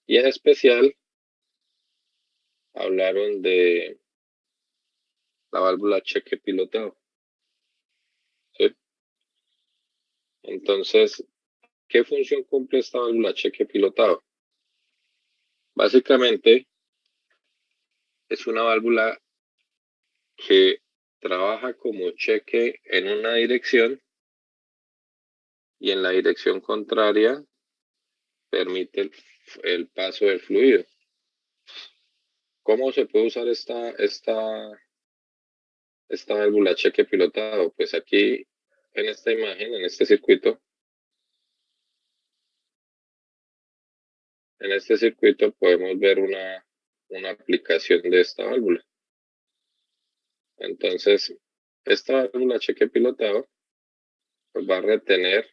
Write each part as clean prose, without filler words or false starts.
Y en especial hablaron de la válvula cheque pilotado, ¿sí? Entonces, ¿qué función cumple esta válvula cheque pilotado? Básicamente, es una válvula que trabaja como cheque en una dirección y en la dirección contraria permite el paso del fluido. ¿Cómo se puede usar esta válvula cheque pilotado? Pues aquí en esta imagen, en este circuito podemos ver una aplicación de esta válvula. Entonces, esta válvula cheque pilotado pues, va a retener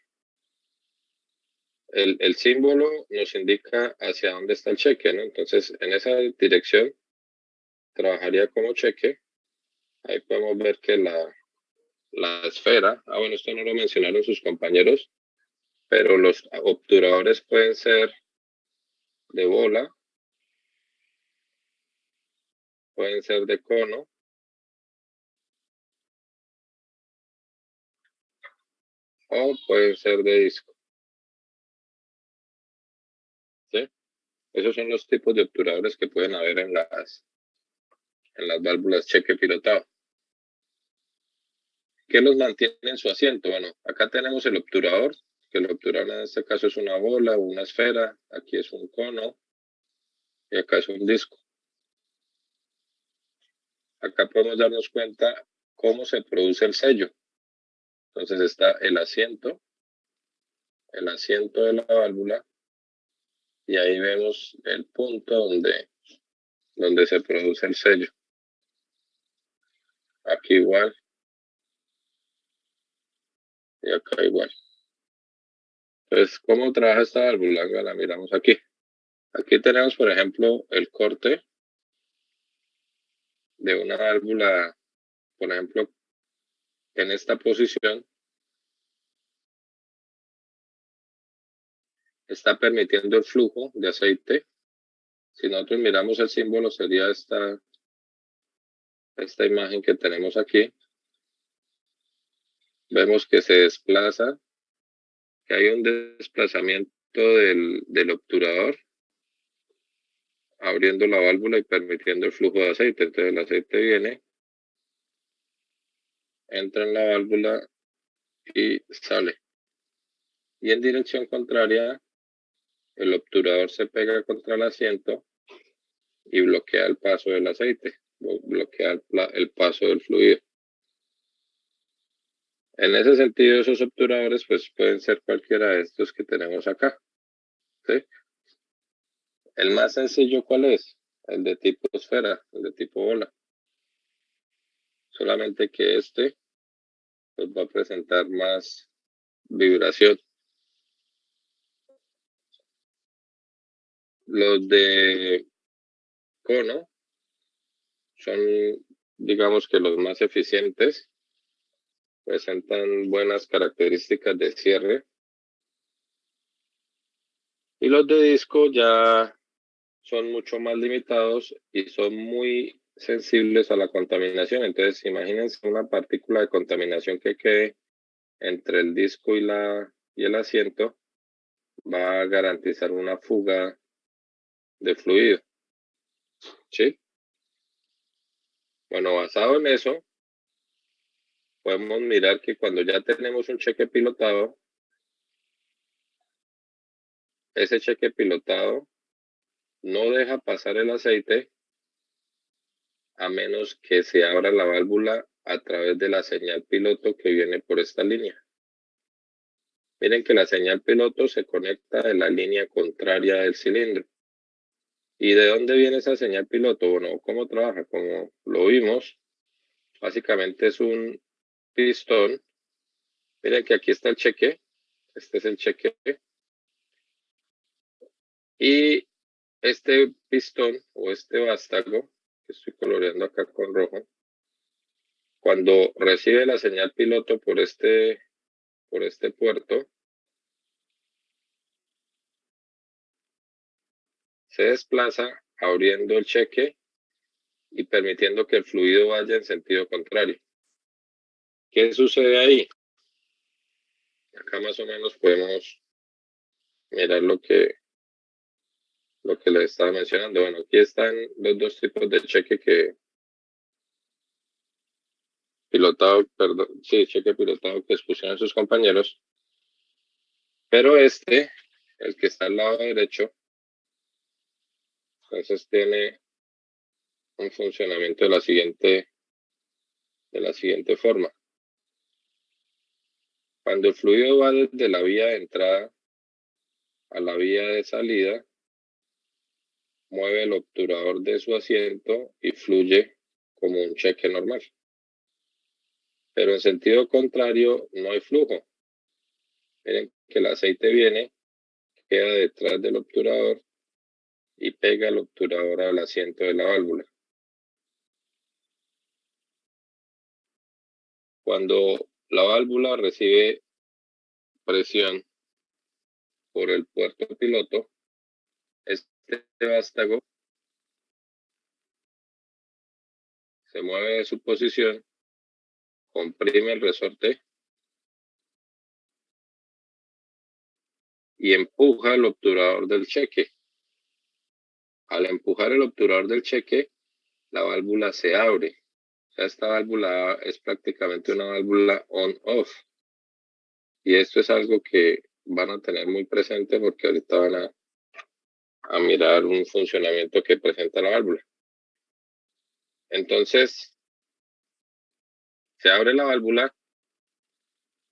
el símbolo, nos indica hacia dónde está el cheque, ¿no? Entonces, en esa dirección trabajaría como cheque. Ahí podemos ver que la esfera, bueno, esto no lo mencionaron sus compañeros, pero los obturadores pueden ser de bola, pueden ser de cono o pueden ser de disco, ¿sí? Esos son los tipos de obturadores que pueden haber en las válvulas cheque pilotado. ¿Qué los mantiene en su asiento? Bueno, acá tenemos el obturador, que el obturador en este caso es una bola o una esfera, aquí es un cono y acá es un disco. Acá podemos darnos cuenta cómo se produce el sello. Entonces está el asiento de la válvula, y ahí vemos el punto donde se produce el sello. Aquí igual y acá igual. Entonces, ¿cómo trabaja esta válvula? La miramos aquí. Aquí tenemos, por ejemplo, el corte de una válvula, por ejemplo, en esta posición está permitiendo el flujo de aceite. Si nosotros miramos el símbolo, sería esta imagen que tenemos aquí. Vemos que se desplaza, que hay un desplazamiento del obturador, abriendo la válvula y permitiendo el flujo de aceite. Entonces el aceite viene, entra en la válvula y sale. Y en dirección contraria, el obturador se pega contra el asiento y bloquea el paso del aceite, bloquea el paso del fluido. En ese sentido, esos obturadores pues pueden ser cualquiera de estos que tenemos acá, ¿sí? El más sencillo, ¿cuál es? El de tipo esfera, el de tipo bola. Solamente que este pues, va a presentar más vibración. Los de cono son, digamos que los más eficientes, presentan buenas características de cierre. Y los de disco ya son mucho más limitados y son muy sensibles a la contaminación. Entonces, imagínense una partícula de contaminación que quede entre el disco y el asiento, va a garantizar una fuga de fluido, ¿sí? Bueno, basado en eso, podemos mirar que cuando ya tenemos un cheque pilotado, ese cheque pilotado no deja pasar el aceite a menos que se abra la válvula a través de la señal piloto que viene por esta línea. Miren que la señal piloto se conecta de la línea contraria del cilindro. ¿Y de dónde viene esa señal piloto? Bueno, ¿cómo trabaja? Como lo vimos, básicamente es un pistón. Miren que aquí está el cheque, este es el cheque, y este pistón o este vástago, que estoy coloreando acá con rojo, cuando recibe la señal piloto por este puerto, se desplaza abriendo el cheque y permitiendo que el fluido vaya en sentido contrario. ¿Qué sucede ahí? Acá más o menos podemos mirar lo que les estaba mencionando. Bueno, aquí están los dos tipos de cheque cheque pilotado que expusieron sus compañeros. Pero el que está al lado derecho, entonces tiene un funcionamiento de la siguiente forma. Cuando el fluido va desde la vía de entrada a la vía de salida, mueve el obturador de su asiento y fluye como un cheque normal. Pero en sentido contrario no hay flujo. Miren que el aceite viene, queda detrás del obturador y pega el obturador al asiento de la válvula. Cuando la válvula recibe presión por el puerto piloto, este vástago se mueve de su posición, comprime el resorte y empuja el obturador del cheque. Al empujar el obturador del cheque, la válvula se abre. O sea, esta válvula es prácticamente una válvula on-off. Y esto es algo que van a tener muy presente porque ahorita van a mirar un funcionamiento que presenta la válvula. Entonces, se abre la válvula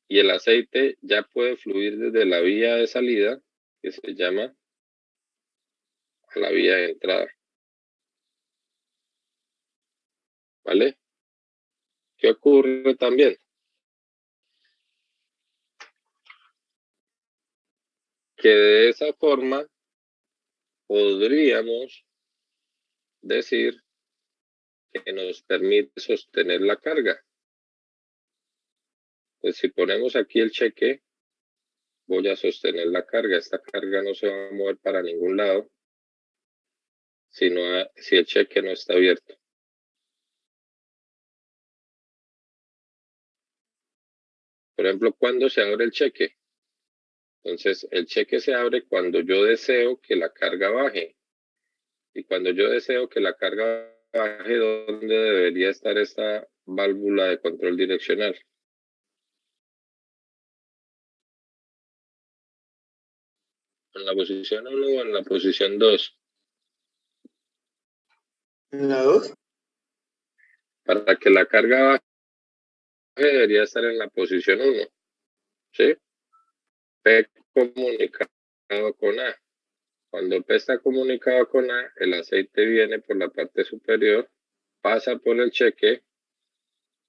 y el aceite ya puede fluir desde la vía de salida, que se llama, a la vía de entrada. ¿Vale? ¿Qué ocurre también? Que de esa forma podríamos decir que nos permite sostener la carga. Pues si ponemos aquí el cheque, voy a sostener la carga. Esta carga no se va a mover para ningún lado si el cheque no está abierto. Por ejemplo, ¿cuándo se abre el cheque? Entonces, el cheque se abre cuando yo deseo que la carga baje. Y cuando yo deseo que la carga baje, ¿dónde debería estar esta válvula de control direccional? ¿En la posición 1 o en la posición 2? ¿En la 2? Para que la carga baje debería estar en la posición 1. ¿Sí? P comunicado con A. Cuando P está comunicado con A, el aceite viene por la parte superior, pasa por el cheque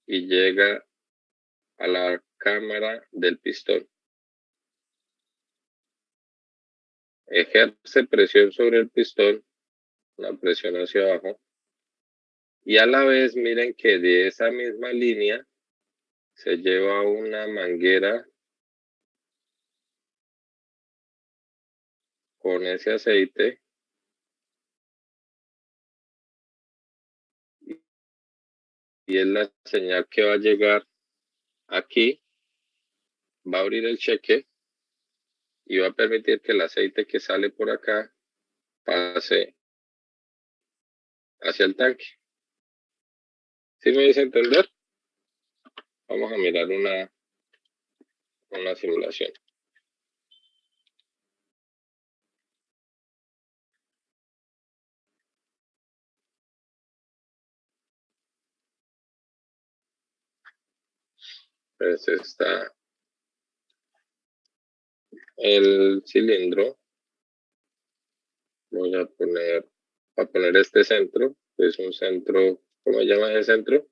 y llega a la cámara del pistón. Ejerce presión sobre el pistón, una presión hacia abajo, y a la vez miren que de esa misma línea se lleva una manguera con ese aceite y es la señal que va a llegar aquí, va a abrir el cheque y va a permitir que el aceite que sale por acá pase hacia el tanque. ¿Sí me dice entender? Vamos a mirar una simulación. Pues está el cilindro. Voy a poner este centro, que es un centro, ¿cómo se llama ese centro?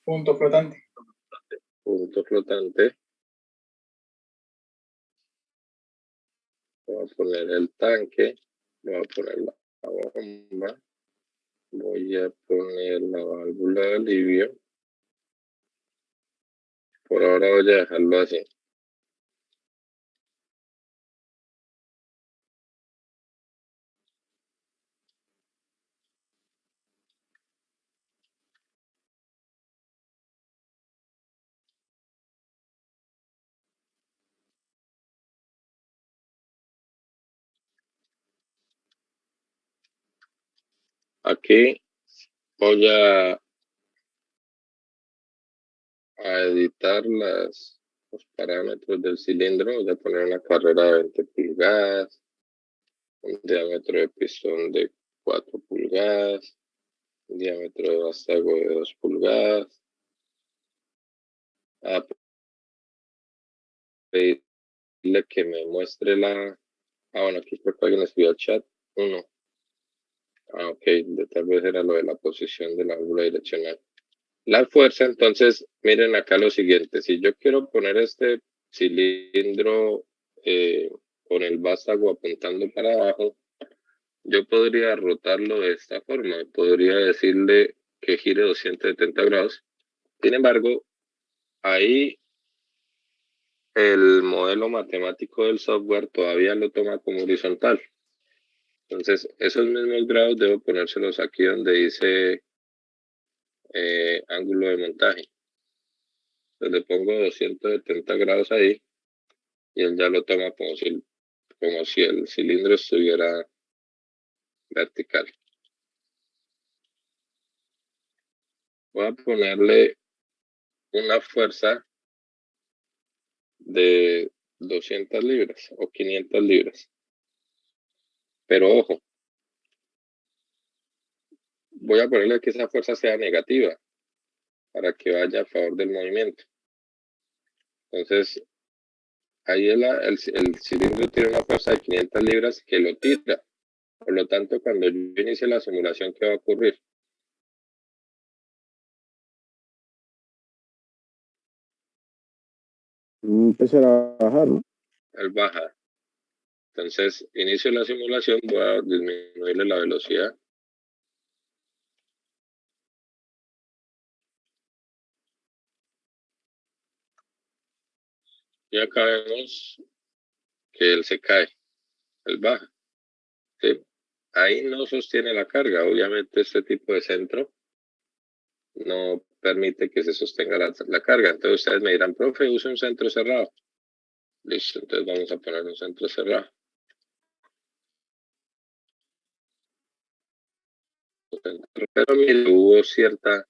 Punto flotante. Punto flotante. Voy a poner el tanque, voy a poner la bomba, voy a poner la válvula de alivio. Por ahora voy a dejarlo así. Aquí voy a editar los parámetros del cilindro. Voy a poner una carrera de 20 pulgadas, un diámetro de pistón de 4 pulgadas, un diámetro de vástago de 2 pulgadas. A pedirle que me muestre bueno, aquí creo que alguien escribió al chat. Uno. Ok, tal vez era lo de la posición de la válvula direccional. La fuerza, entonces, miren acá lo siguiente. Si yo quiero poner este cilindro con el vástago apuntando para abajo, yo podría rotarlo de esta forma. Podría decirle que gire 270 grados. Sin embargo, ahí el modelo matemático del software todavía lo toma como horizontal. Entonces, esos mismos grados debo ponérselos aquí donde dice ángulo de montaje. Entonces le pongo 270 grados ahí y él ya lo toma como si el cilindro estuviera vertical. Voy a ponerle una fuerza de 200 libras o 500 libras. Pero ojo, voy a ponerle que esa fuerza sea negativa para que vaya a favor del movimiento. Entonces, ahí el cilindro tiene una fuerza de 500 libras que lo tira. Por lo tanto, cuando yo inicie la simulación, ¿qué va a ocurrir? Empezar a bajar, ¿no? Él baja. Entonces, inicio la simulación, voy a disminuirle la velocidad. Y acá vemos que él se cae, él baja. ¿Sí? Ahí no sostiene la carga. Obviamente este tipo de centro no permite que se sostenga la carga. Entonces ustedes me dirán, profe, use un centro cerrado. Listo, entonces vamos a poner un centro cerrado. Pero mire, hubo cierta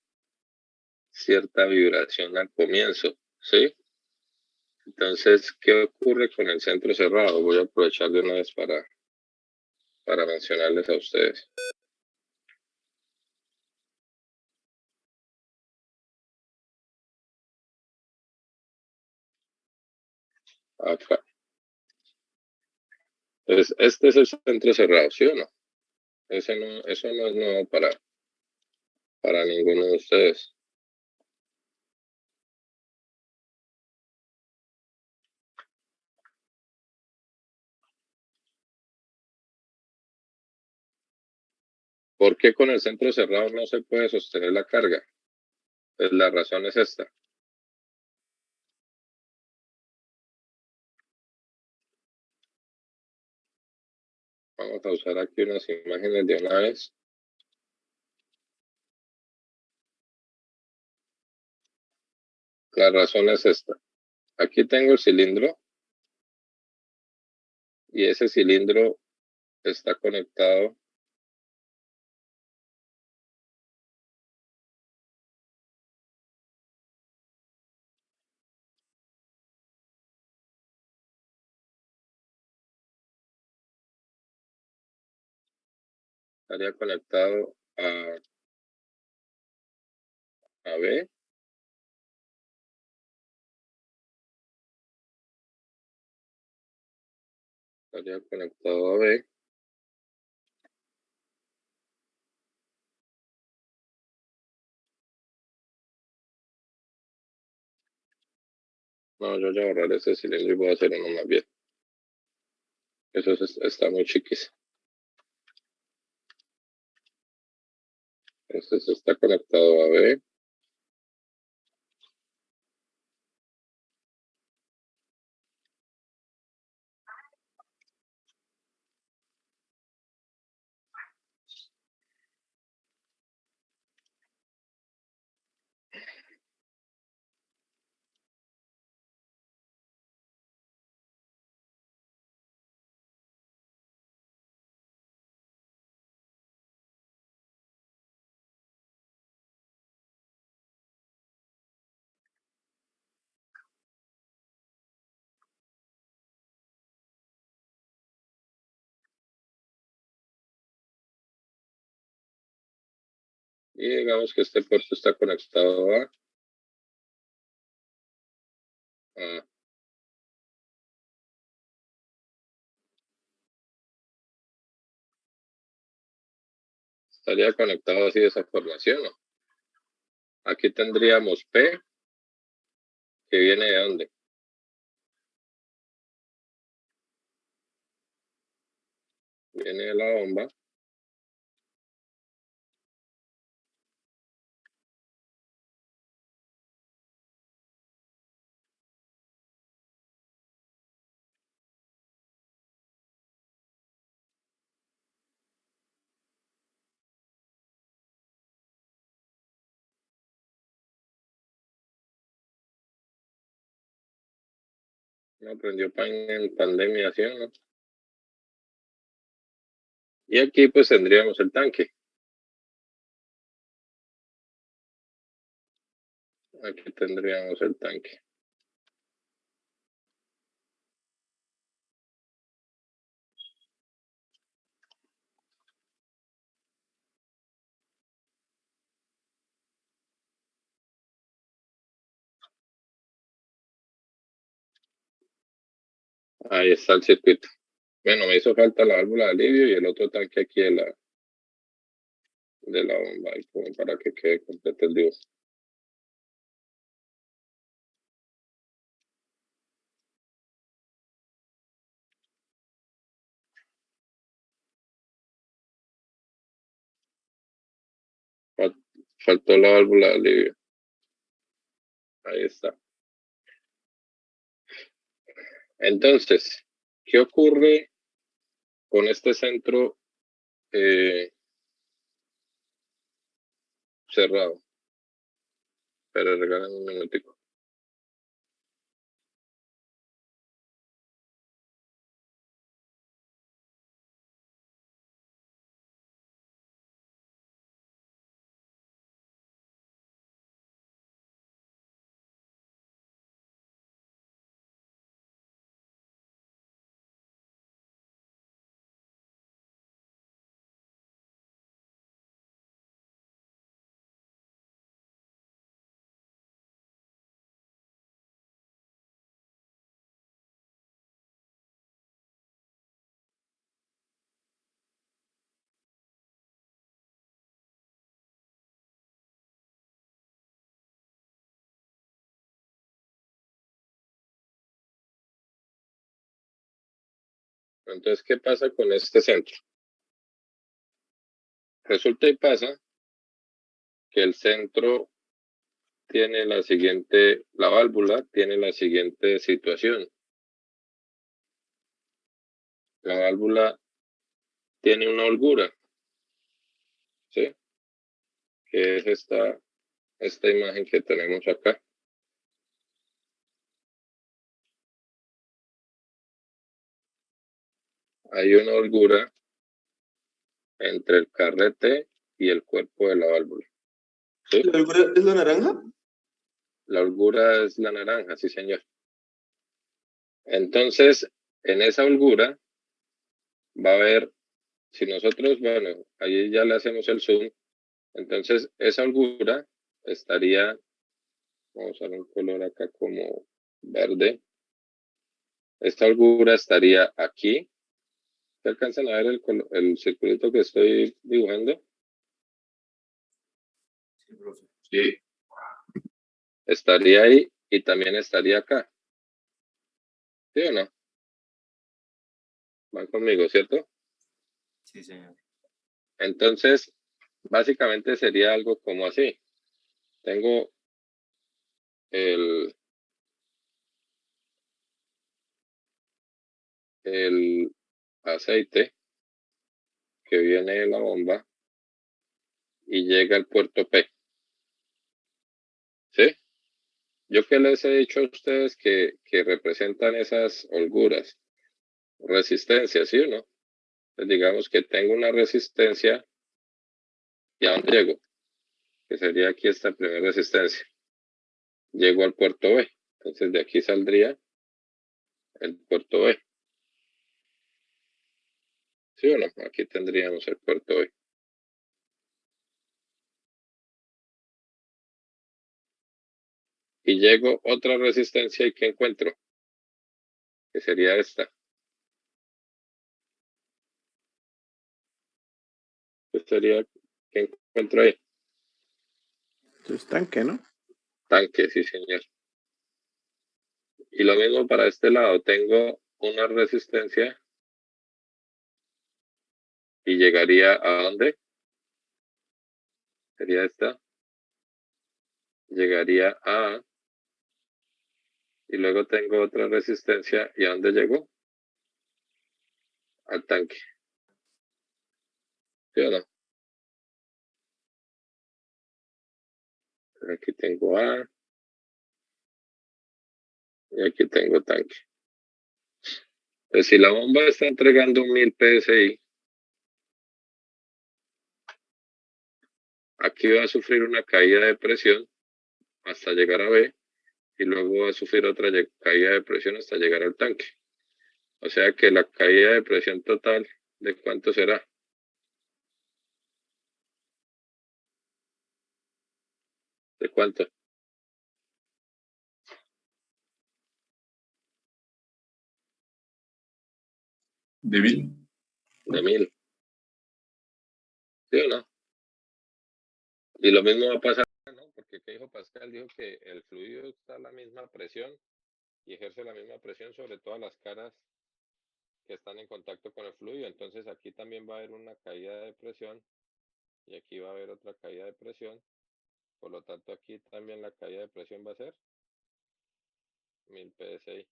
vibración al comienzo, ¿sí? Entonces, ¿qué ocurre con el centro cerrado? Voy a aprovechar de una vez para mencionarles a ustedes. Acá. Entonces, este es el centro cerrado, ¿sí o no? Eso no es nuevo para ninguno de ustedes. ¿Por qué con el centro cerrado no se puede sostener la carga? Pues la razón es esta. Vamos a usar aquí unas imágenes de una vez. La razón es esta. Aquí tengo el cilindro y ese cilindro está conectado estaría conectado a B. Estaría conectado a B. No, yo voy a borrar ese cilindro y voy a hacer uno más bien. Eso está muy chiquis. Entonces está conectado a B. Y digamos que este puerto está conectado a estaría conectado así de esa formación, ¿no? Aquí tendríamos P, que viene de dónde? Viene de la bomba. No aprendió en pandemia, ¿sí o no? Y aquí pues tendríamos el tanque. Aquí tendríamos el tanque. Ahí está el circuito. Bueno, me hizo falta la válvula de alivio y el otro tanque aquí de la bomba, y como para que quede completo el dibujo. Faltó la válvula de alivio. Ahí está. Entonces, ¿qué ocurre con este centro cerrado? Pero regálame un minutico. Entonces, ¿qué pasa con este centro? Resulta y pasa que el centro tiene la válvula tiene la siguiente situación. La válvula tiene una holgura, ¿sí? Que es esta imagen que tenemos acá. Hay una holgura entre el carrete y el cuerpo de la válvula. ¿Sí? ¿La holgura es la naranja? La holgura es la naranja, sí, señor. Entonces, en esa holgura va a haber, si nosotros, bueno, ahí ya le hacemos el zoom, entonces esa holgura estaría, vamos a usar un color acá como verde. Esta holgura estaría aquí. ¿Se alcanzan a ver el circulito que estoy dibujando? Sí, profe. Sí. Estaría ahí y también estaría acá. ¿Sí o no? Van conmigo, ¿cierto? Sí, señor. Entonces, básicamente sería algo como así. Tengo el, el aceite que viene de la bomba y llega al puerto P. ¿Sí? Yo que les he dicho a ustedes que representan esas holguras, resistencia, ¿sí o no? Pues digamos que tengo una resistencia y a dónde llego, que sería aquí esta primera resistencia. Llego al puerto B, entonces de aquí saldría el puerto B. ¿Sí o no? Aquí tendríamos el puerto B. y llego otra resistencia y ¿qué encuentro? Que sería esta. ¿Qué sería? ¿Qué encuentro ahí? Es tanque, ¿no? Tanque, sí, señor. Y lo mismo para este lado, tengo una resistencia y llegaría a dónde? Sería esta. Llegaría a, y luego tengo otra resistencia, ¿y a dónde llegó? Al tanque. ¿Sí o no? Aquí tengo A y aquí tengo tanque. Pues si la bomba está entregando 1000 PSI, aquí va a sufrir una caída de presión hasta llegar a B y luego va a sufrir otra caída de presión hasta llegar al tanque. O sea que la caída de presión total, ¿de cuánto será? ¿De cuánto? ¿De 1000? De 1000. ¿Sí o no? Y lo mismo va a pasar, ¿no? Porque ¿qué dijo Pascal? Dijo que el fluido está a la misma presión y ejerce la misma presión sobre todas las caras que están en contacto con el fluido. Entonces aquí también va a haber una caída de presión y aquí va a haber otra caída de presión. Por lo tanto, aquí también la caída de presión va a ser 1000 PSI.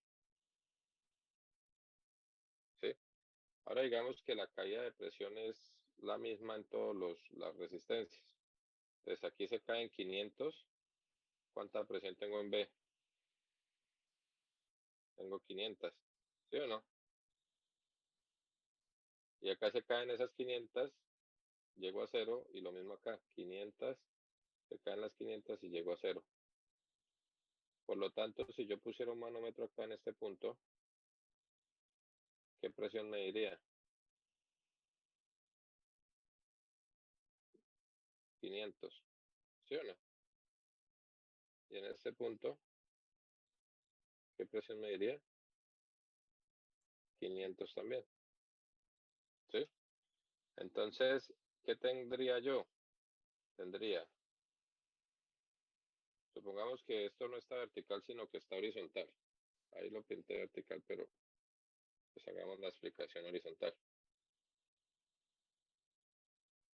¿Sí? Ahora digamos que la caída de presión es la misma en todas las resistencias. Entonces aquí se cae en 500. ¿Cuánta presión tengo en B? Tengo 500. ¿Sí o no? Y acá se caen esas 500, llego a 0 y lo mismo acá, 500, se caen las 500 y llego a 0. Por lo tanto, si yo pusiera un manómetro acá en este punto, ¿qué presión me diría? 500. ¿Sí o no? Y en este punto, ¿qué presión me diría? 500 también. ¿Sí? Entonces, ¿qué tendría yo? Tendría, supongamos que esto no está vertical, sino que está horizontal. Ahí lo pinté vertical, pero pues hagamos la explicación horizontal.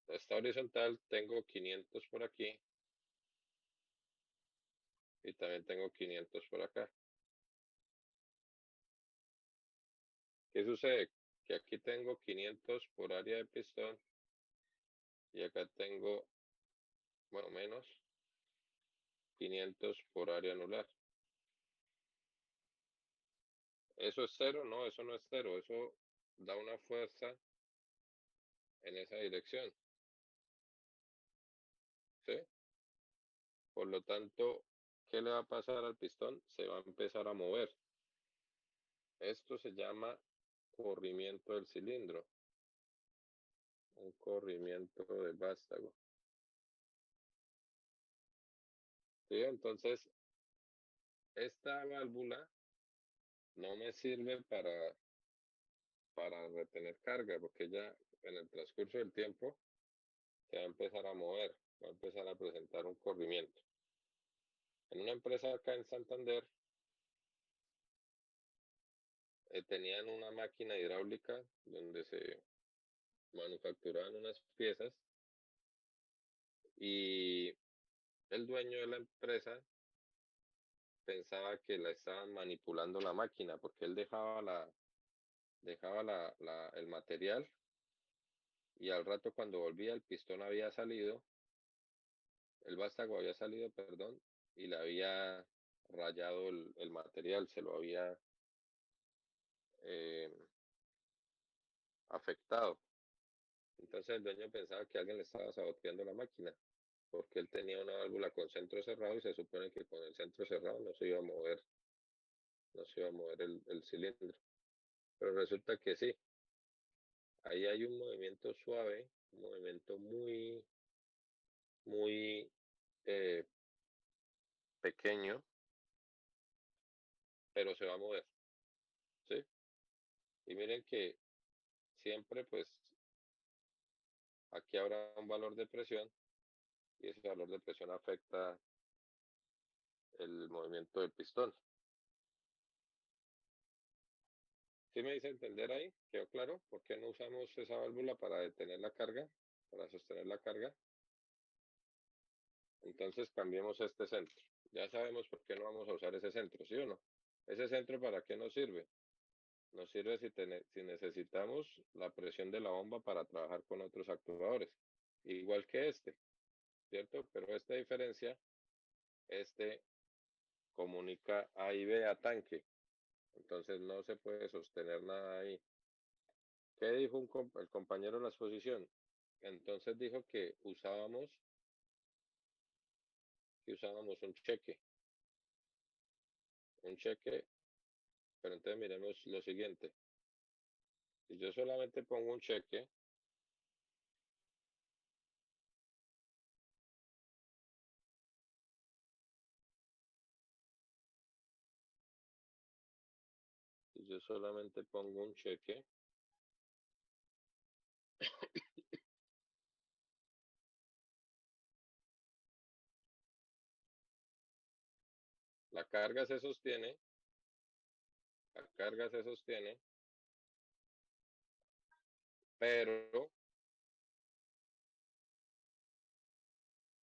Está horizontal, tengo 500 por aquí y también tengo 500 por acá. ¿Qué sucede? Que aquí tengo 500 por área de pistón y acá tengo, bueno, menos 500 por área anular. ¿Eso es cero? No, eso no es cero. Eso da una fuerza en esa dirección. ¿Sí? Por lo tanto, ¿qué le va a pasar al pistón? Se va a empezar a mover. Esto se llama corrimiento del cilindro. Un corrimiento de vástago. ¿Sí? Entonces, esta válvula no me sirve para retener carga, porque ya en el transcurso del tiempo se va a empezar a mover, va a empezar a presentar un corrimiento. En una empresa acá en Santander tenían una máquina hidráulica donde se manufacturaban unas piezas y el dueño de la empresa pensaba que la estaban manipulando la máquina porque él dejaba el material y al rato cuando volvía el pistón había salido, el vástago había salido, perdón, y le había rayado el material, se lo había eh, afectado. Entonces el dueño pensaba que alguien le estaba saboteando la máquina, porque él tenía una válvula con centro cerrado y se supone que con el centro cerrado no se iba a mover, no se iba a mover el cilindro. Pero resulta que sí, ahí hay un movimiento suave, un movimiento muy eh, pequeño, pero se va a mover, ¿sí? Y miren que siempre, pues, aquí habrá un valor de presión y ese valor de presión afecta el movimiento del pistón. ¿Sí me dice entender ahí? ¿Quedó claro? ¿Por qué no usamos esa válvula para detener la carga, para sostener la carga? Entonces cambiemos este centro. Ya sabemos por qué no vamos a usar ese centro, ¿sí o no? ¿Ese centro para qué nos sirve? Nos sirve si necesitamos la presión de la bomba para trabajar con otros actuadores. Igual que este, ¿cierto? Pero esta diferencia, este comunica A y B a tanque. Entonces no se puede sostener nada ahí. ¿Qué dijo el compañero en la exposición? Entonces dijo que usábamos un cheque, pero entonces miremos lo siguiente. Si yo solamente pongo un cheque, si yo solamente pongo un cheque, la carga se sostiene, la carga se sostiene, pero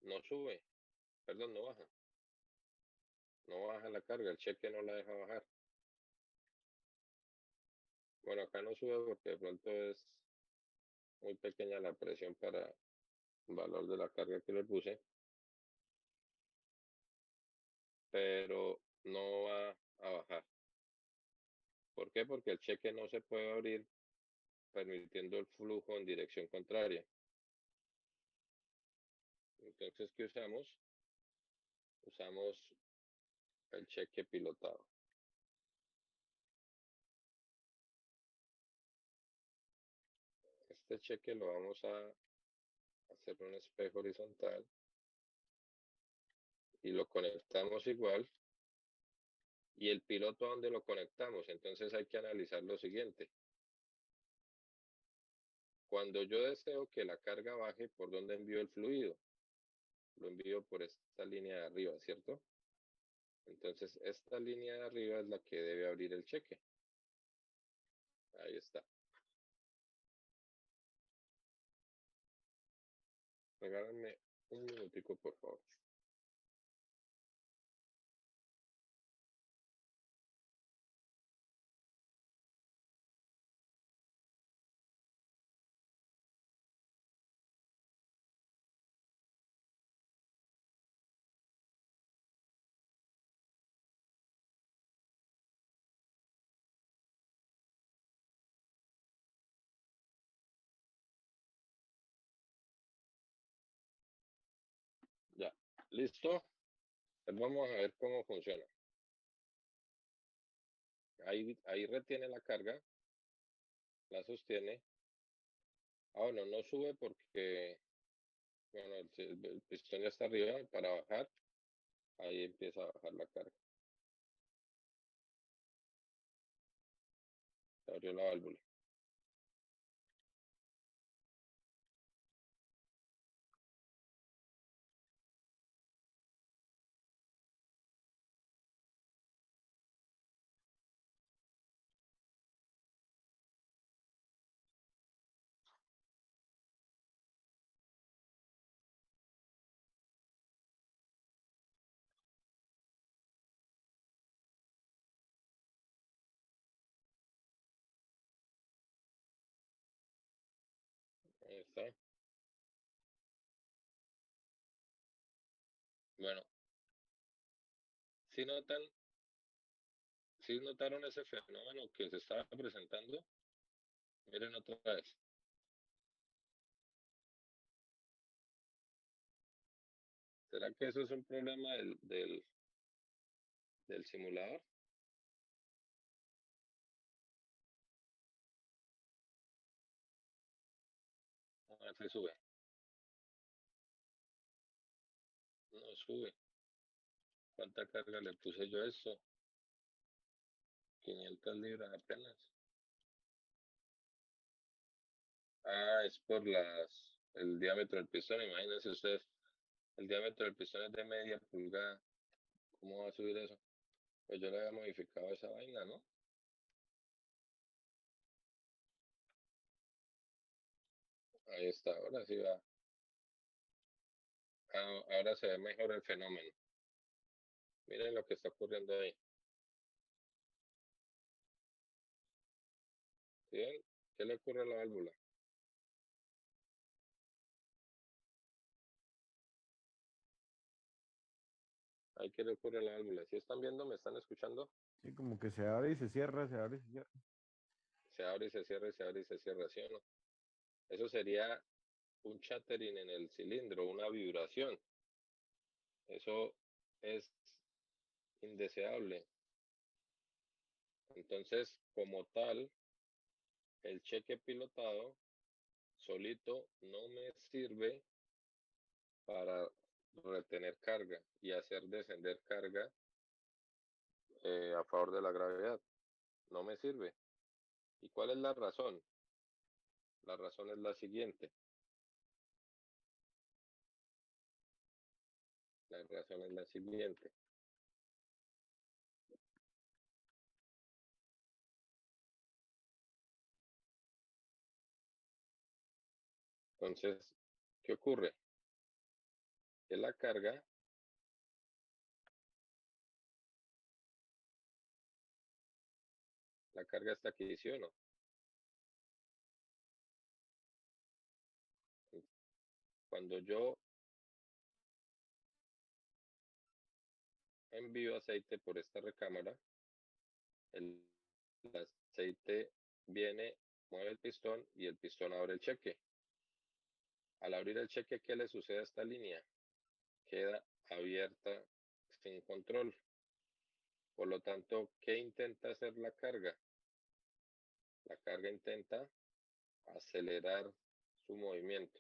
no sube, perdón, no baja la carga, el cheque no la deja bajar. Bueno, acá no sube porque de pronto es muy pequeña la presión para el valor de la carga que le puse, pero no va a bajar. ¿Por qué? Porque el cheque no se puede abrir permitiendo el flujo en dirección contraria. Entonces, ¿qué usamos? Usamos el cheque pilotado. Este cheque lo vamos a hacer un espejo horizontal y lo conectamos igual. ¿Y el piloto a dónde lo conectamos? Entonces hay que analizar lo siguiente. Cuando yo deseo que la carga baje, ¿por dónde envío el fluido? Lo envío por esta línea de arriba, ¿cierto? Entonces esta línea de arriba es la que debe abrir el cheque. Ahí está. Regálenme un minutico, por favor. Ya. ¿Listo? Pues vamos a ver cómo funciona. Ahí retiene la carga, la sostiene. Ah, bueno, no sube porque, bueno, el pistón ya está arriba para bajar. Ahí empieza a bajar la carga. Se abrió la válvula. Ahí está. Bueno, si notan, si notaron ese fenómeno que se estaba presentando, miren otra vez. ¿Será que eso es un problema del simulador? Ah, se sube. No sube. ¿Cuánta carga le puse yo a eso? 500 libras apenas. Ah, es por el diámetro del pistón. Imagínense ustedes, el diámetro del pistón es de media pulgada. ¿Cómo va a subir eso? Pues yo le había modificado esa vaina, ¿no? Ahí está, ahora sí va. Ahora se ve mejor el fenómeno. Miren lo que está ocurriendo ahí. ¿Sí ven? ¿Qué le ocurre a la válvula? Ahí qué le ocurre a la válvula. ¿Sí están viendo? ¿Me están escuchando? Sí, como que se abre y se cierra, se abre y se cierra. Se abre y se cierra y se abre y se cierra, ¿sí o no? Eso sería un chattering en el cilindro, una vibración. Eso es indeseable. Entonces, como tal, el cheque pilotado solito no me sirve para retener carga y hacer descender carga a favor de la gravedad. No me sirve. ¿Y cuál es la razón? La razón es la siguiente. La razón es la siguiente. Entonces, ¿qué ocurre? Que la carga está aquí, ¿sí o no? Cuando yo envío aceite por esta recámara, el aceite viene, mueve el pistón y el pistón abre el cheque. Al abrir el cheque, ¿qué le sucede a esta línea? Queda abierta sin control. Por lo tanto, ¿qué intenta hacer la carga? La carga intenta acelerar su movimiento.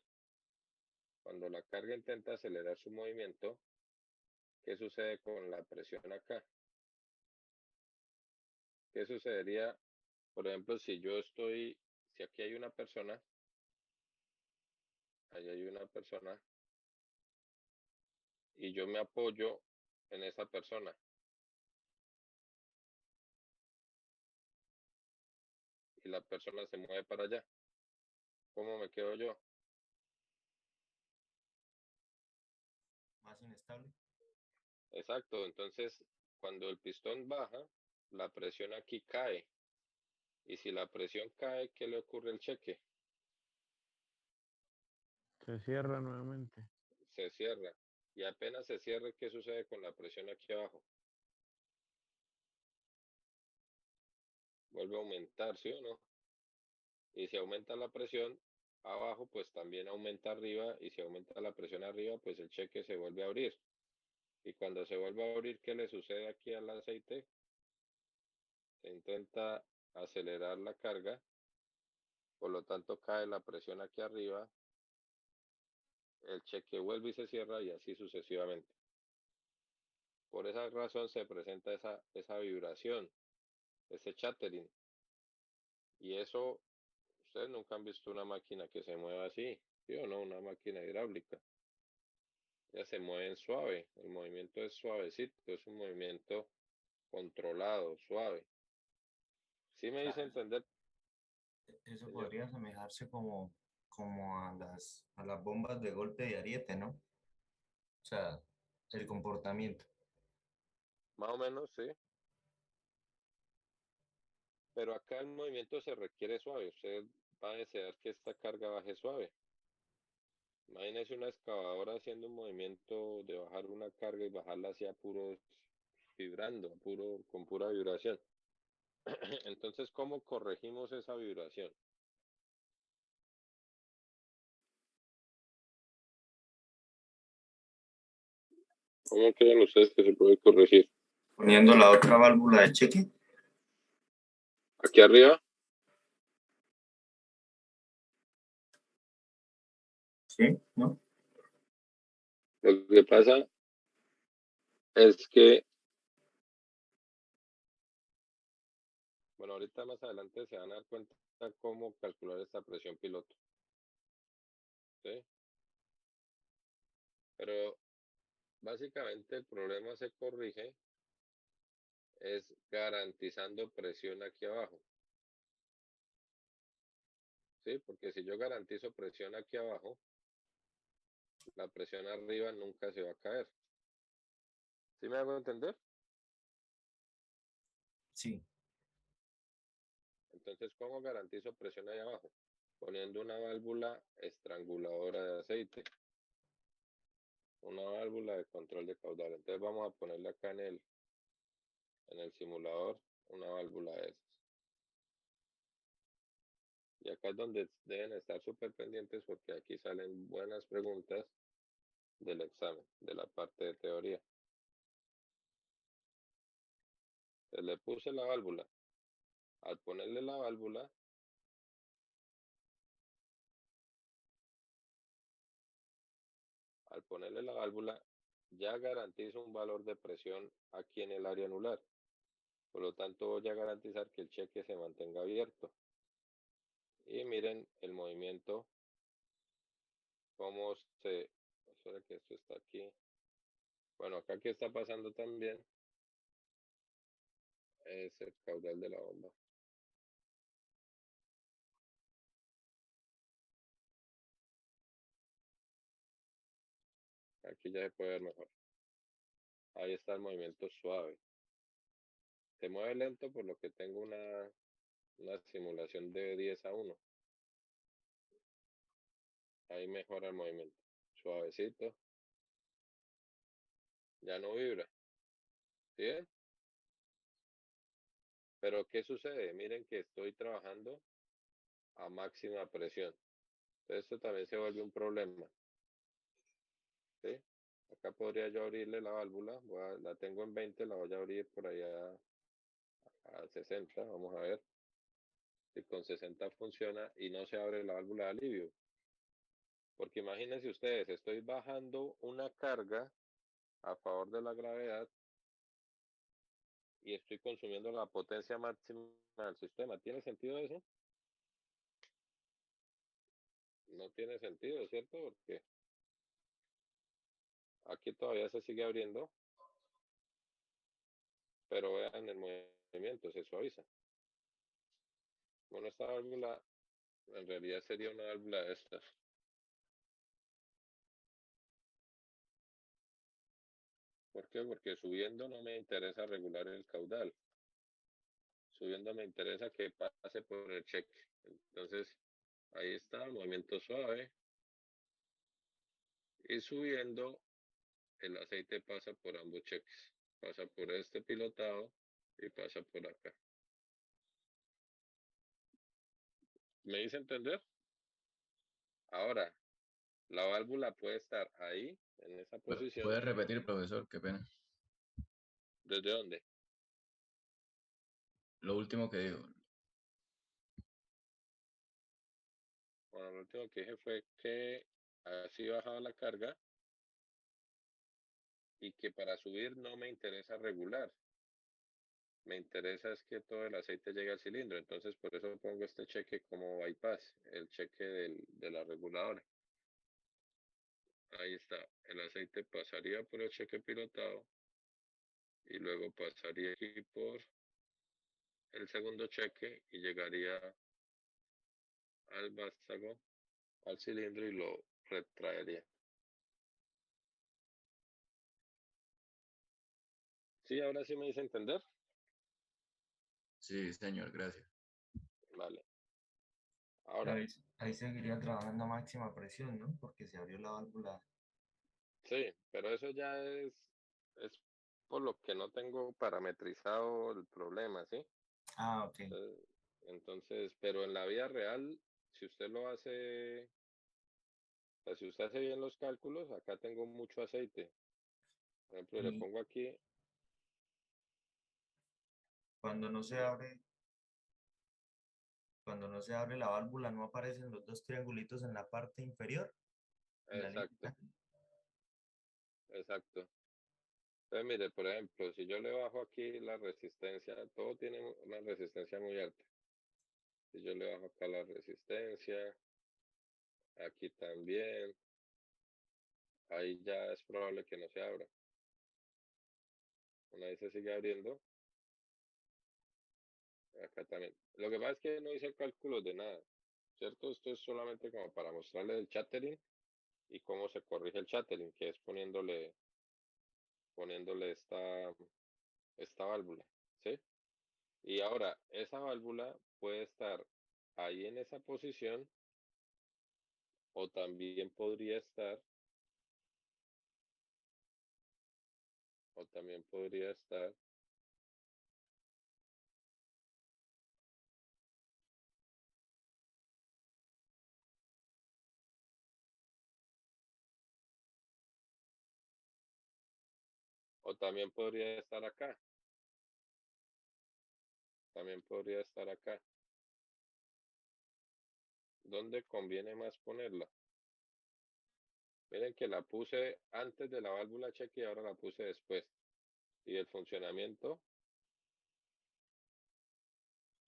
Cuando la carga intenta acelerar su movimiento, ¿qué sucede con la presión acá? ¿Qué sucedería, por ejemplo, si aquí hay una persona, ahí hay una persona, y yo me apoyo en esa persona, y la persona se mueve para allá? ¿Cómo me quedo yo? Más inestable. Exacto, entonces cuando el pistón baja, la presión aquí cae. Y si la presión cae, ¿qué le ocurre al cheque? Se cierra nuevamente. Se cierra. Y apenas se cierre, ¿qué sucede con la presión aquí abajo? Vuelve a aumentar, ¿sí o no? Y si aumenta la presión abajo, pues también aumenta arriba. Y si aumenta la presión arriba, pues el cheque se vuelve a abrir. Y cuando se vuelve a abrir, ¿qué le sucede aquí al aceite? Se intenta acelerar la carga, por lo tanto cae la presión aquí arriba, el cheque vuelve y se cierra y así sucesivamente. Por esa razón se presenta esa vibración, ese chattering. Y eso, ustedes nunca han visto una máquina que se mueva así, ¿sí o no? Una máquina hidráulica. Ya se mueven suave, el movimiento es suavecito, es un movimiento controlado, suave. ¿Sí me O hice sea, entender, eso señor? podría asemejarse como a las bombas de golpe de ariete, ¿no? O sea, el comportamiento. Más o menos, sí. Pero acá el movimiento se requiere suave. Usted va a desear que esta carga baje suave. Imagínese una excavadora haciendo un movimiento de bajar una carga y bajarla hacia puro vibrando, con pura vibración. Entonces, ¿cómo corregimos esa vibración? ¿Cómo creen ustedes que se puede corregir? Poniendo la otra válvula de cheque. Aquí arriba, Sí, ¿no? lo que pasa es que ahorita más adelante se van a dar cuenta cómo calcular esta presión piloto. ¿Sí? Pero básicamente el problema se corrige es garantizando presión aquí abajo. ¿Sí? Porque si yo garantizo presión aquí abajo, la presión arriba nunca se va a caer. ¿Sí me hago entender? Sí. Entonces, ¿cómo garantizo presión ahí abajo? Poniendo una válvula estranguladora de aceite. Una válvula de control de caudal. Entonces vamos a ponerle acá en el simulador una válvula de esas. Y acá es donde deben estar súper pendientes porque aquí salen buenas preguntas del examen, de la parte de teoría. Entonces, le puse la válvula. Al ponerle la válvula, ya garantizo un valor de presión aquí en el área anular. Por lo tanto, voy a garantizar que el cheque se mantenga abierto. Y miren el movimiento, cómo se... Espera que esto está aquí. Bueno, acá que está pasando también es el caudal de la bomba. Aquí ya se puede ver mejor. Ahí está el movimiento suave. Se mueve lento por lo que tengo una simulación de 10-1. Ahí mejora el movimiento. Suavecito. Ya no vibra. ¿Sí ven? Pero ¿qué sucede? Miren que estoy trabajando a máxima presión. Entonces esto también se vuelve un problema. ¿Sí? Acá podría yo abrirle la válvula. La tengo en 20, la voy a abrir por allá a 60. Vamos a ver si con 60 funciona y no se abre la válvula de alivio. Porque imagínense ustedes, estoy bajando una carga a favor de la gravedad y estoy consumiendo la potencia máxima del sistema. ¿Tiene sentido eso? No tiene sentido, ¿cierto? Porque aquí todavía se sigue abriendo, pero vean el movimiento, se suaviza. Bueno, esta válvula en realidad sería una válvula de estas. ¿Por qué? Porque subiendo no me interesa regular el caudal. Subiendo me interesa que pase por el cheque. Entonces, ahí está, movimiento suave. Y subiendo, el aceite pasa por ambos cheques. Pasa por este pilotado y pasa por acá. ¿Me hice entender? Ahora, la válvula puede estar ahí, en esa posición. ¿Puede repetir, profesor? Qué pena. ¿Desde dónde? Lo último que dijo. Bueno, lo último que dije fue que así bajaba la carga y que para subir no me interesa regular. Me interesa es que todo el aceite llegue al cilindro. Entonces, por eso pongo este cheque como bypass, el cheque de la reguladora. Ahí está. El aceite pasaría por el cheque pilotado y luego pasaría aquí por el segundo cheque y llegaría al vástago, al cilindro y lo retraería. Sí, ahora sí me hice entender. Sí, señor, gracias. Vale. Ahora, Ahí seguiría trabajando a máxima presión, ¿no? Porque se abrió la válvula. sí, pero eso ya es por lo que no tengo parametrizado el problema, ¿sí? Ah, ok. Entonces, pero en la vida real, si usted lo hace, o sea, si usted hace bien los cálculos, acá tengo mucho aceite. Por ejemplo, le Y pongo aquí, cuando no se abre, cuando no se abre la válvula, ¿no aparecen los dos triangulitos en la parte inferior? En la exacto, línea. exacto. Entonces, mire, por ejemplo, si yo le bajo aquí la resistencia, todo tiene una resistencia muy alta. Si yo le bajo acá la resistencia, aquí también, ahí ya es probable que no se abra. Una vez se sigue abriendo, acá también. Lo que pasa es que no hice cálculos de nada, ¿cierto? Esto es solamente como para mostrarle el chattering y cómo se corrige el chattering, que es poniéndole esta válvula, ¿sí? Y ahora, esa válvula puede estar ahí en esa posición o también podría estar o también podría estar acá. También podría estar acá. ¿Dónde conviene más ponerla? Miren que la puse antes de la válvula cheque y ahora la puse después. Y el funcionamiento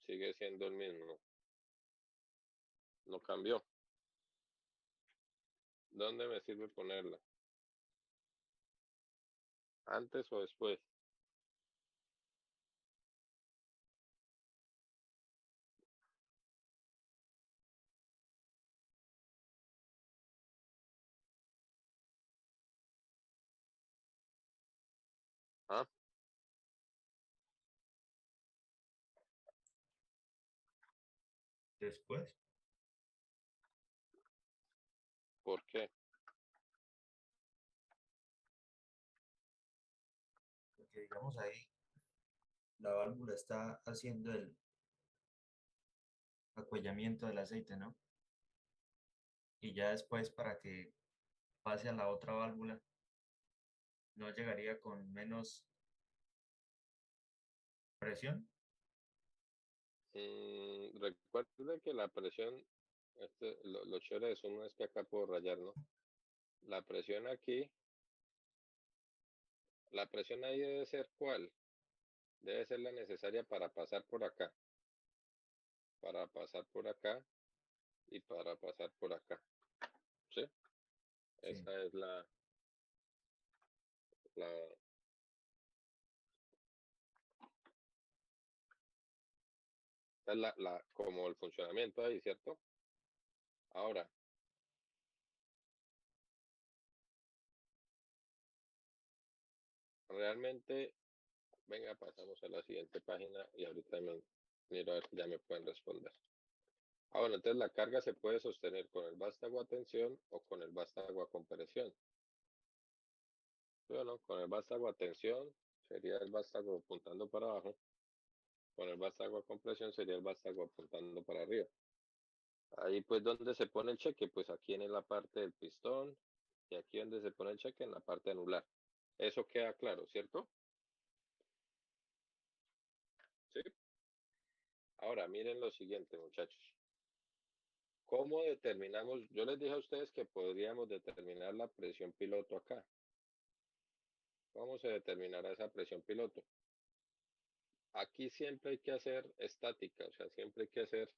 sigue siendo el mismo. No cambió. ¿Dónde me sirve ponerla? ¿Antes o después? ¿Ah? Después, ¿Por qué? porque digamos ahí, la válvula está haciendo el acuellamiento del aceite, ¿no? Y ya después para que pase a la otra válvula, no llegaría con menos presión. Recuerde que la presión, lo chévere de eso no es que acá puedo rayar, ¿no? La presión aquí, la presión ahí debe ser ¿cuál? Debe ser la necesaria para pasar por acá y para pasar por acá, ¿sí? Sí, Esa es la, esa es como el funcionamiento ahí, ¿cierto? Ahora, realmente, venga, pasamos a la siguiente página y ahorita miro a ver si ya me pueden responder. Ah, bueno, entonces la carga se puede sostener con el vástago a tensión o con el vástago a compresión. Bueno, con el vástago a tensión sería el vástago apuntando para abajo. Con el vástago a compresión sería el vástago apuntando para arriba. Ahí pues donde se pone el cheque, pues aquí en la parte del pistón y aquí donde se pone el cheque en la parte anular. Eso queda claro, ¿cierto? Sí. Ahora miren lo siguiente, muchachos. ¿Cómo determinamos? Yo les dije a ustedes que podríamos determinar la presión piloto acá. ¿Cómo se determinará esa presión piloto? Aquí siempre hay que hacer estática, o sea, siempre hay que hacer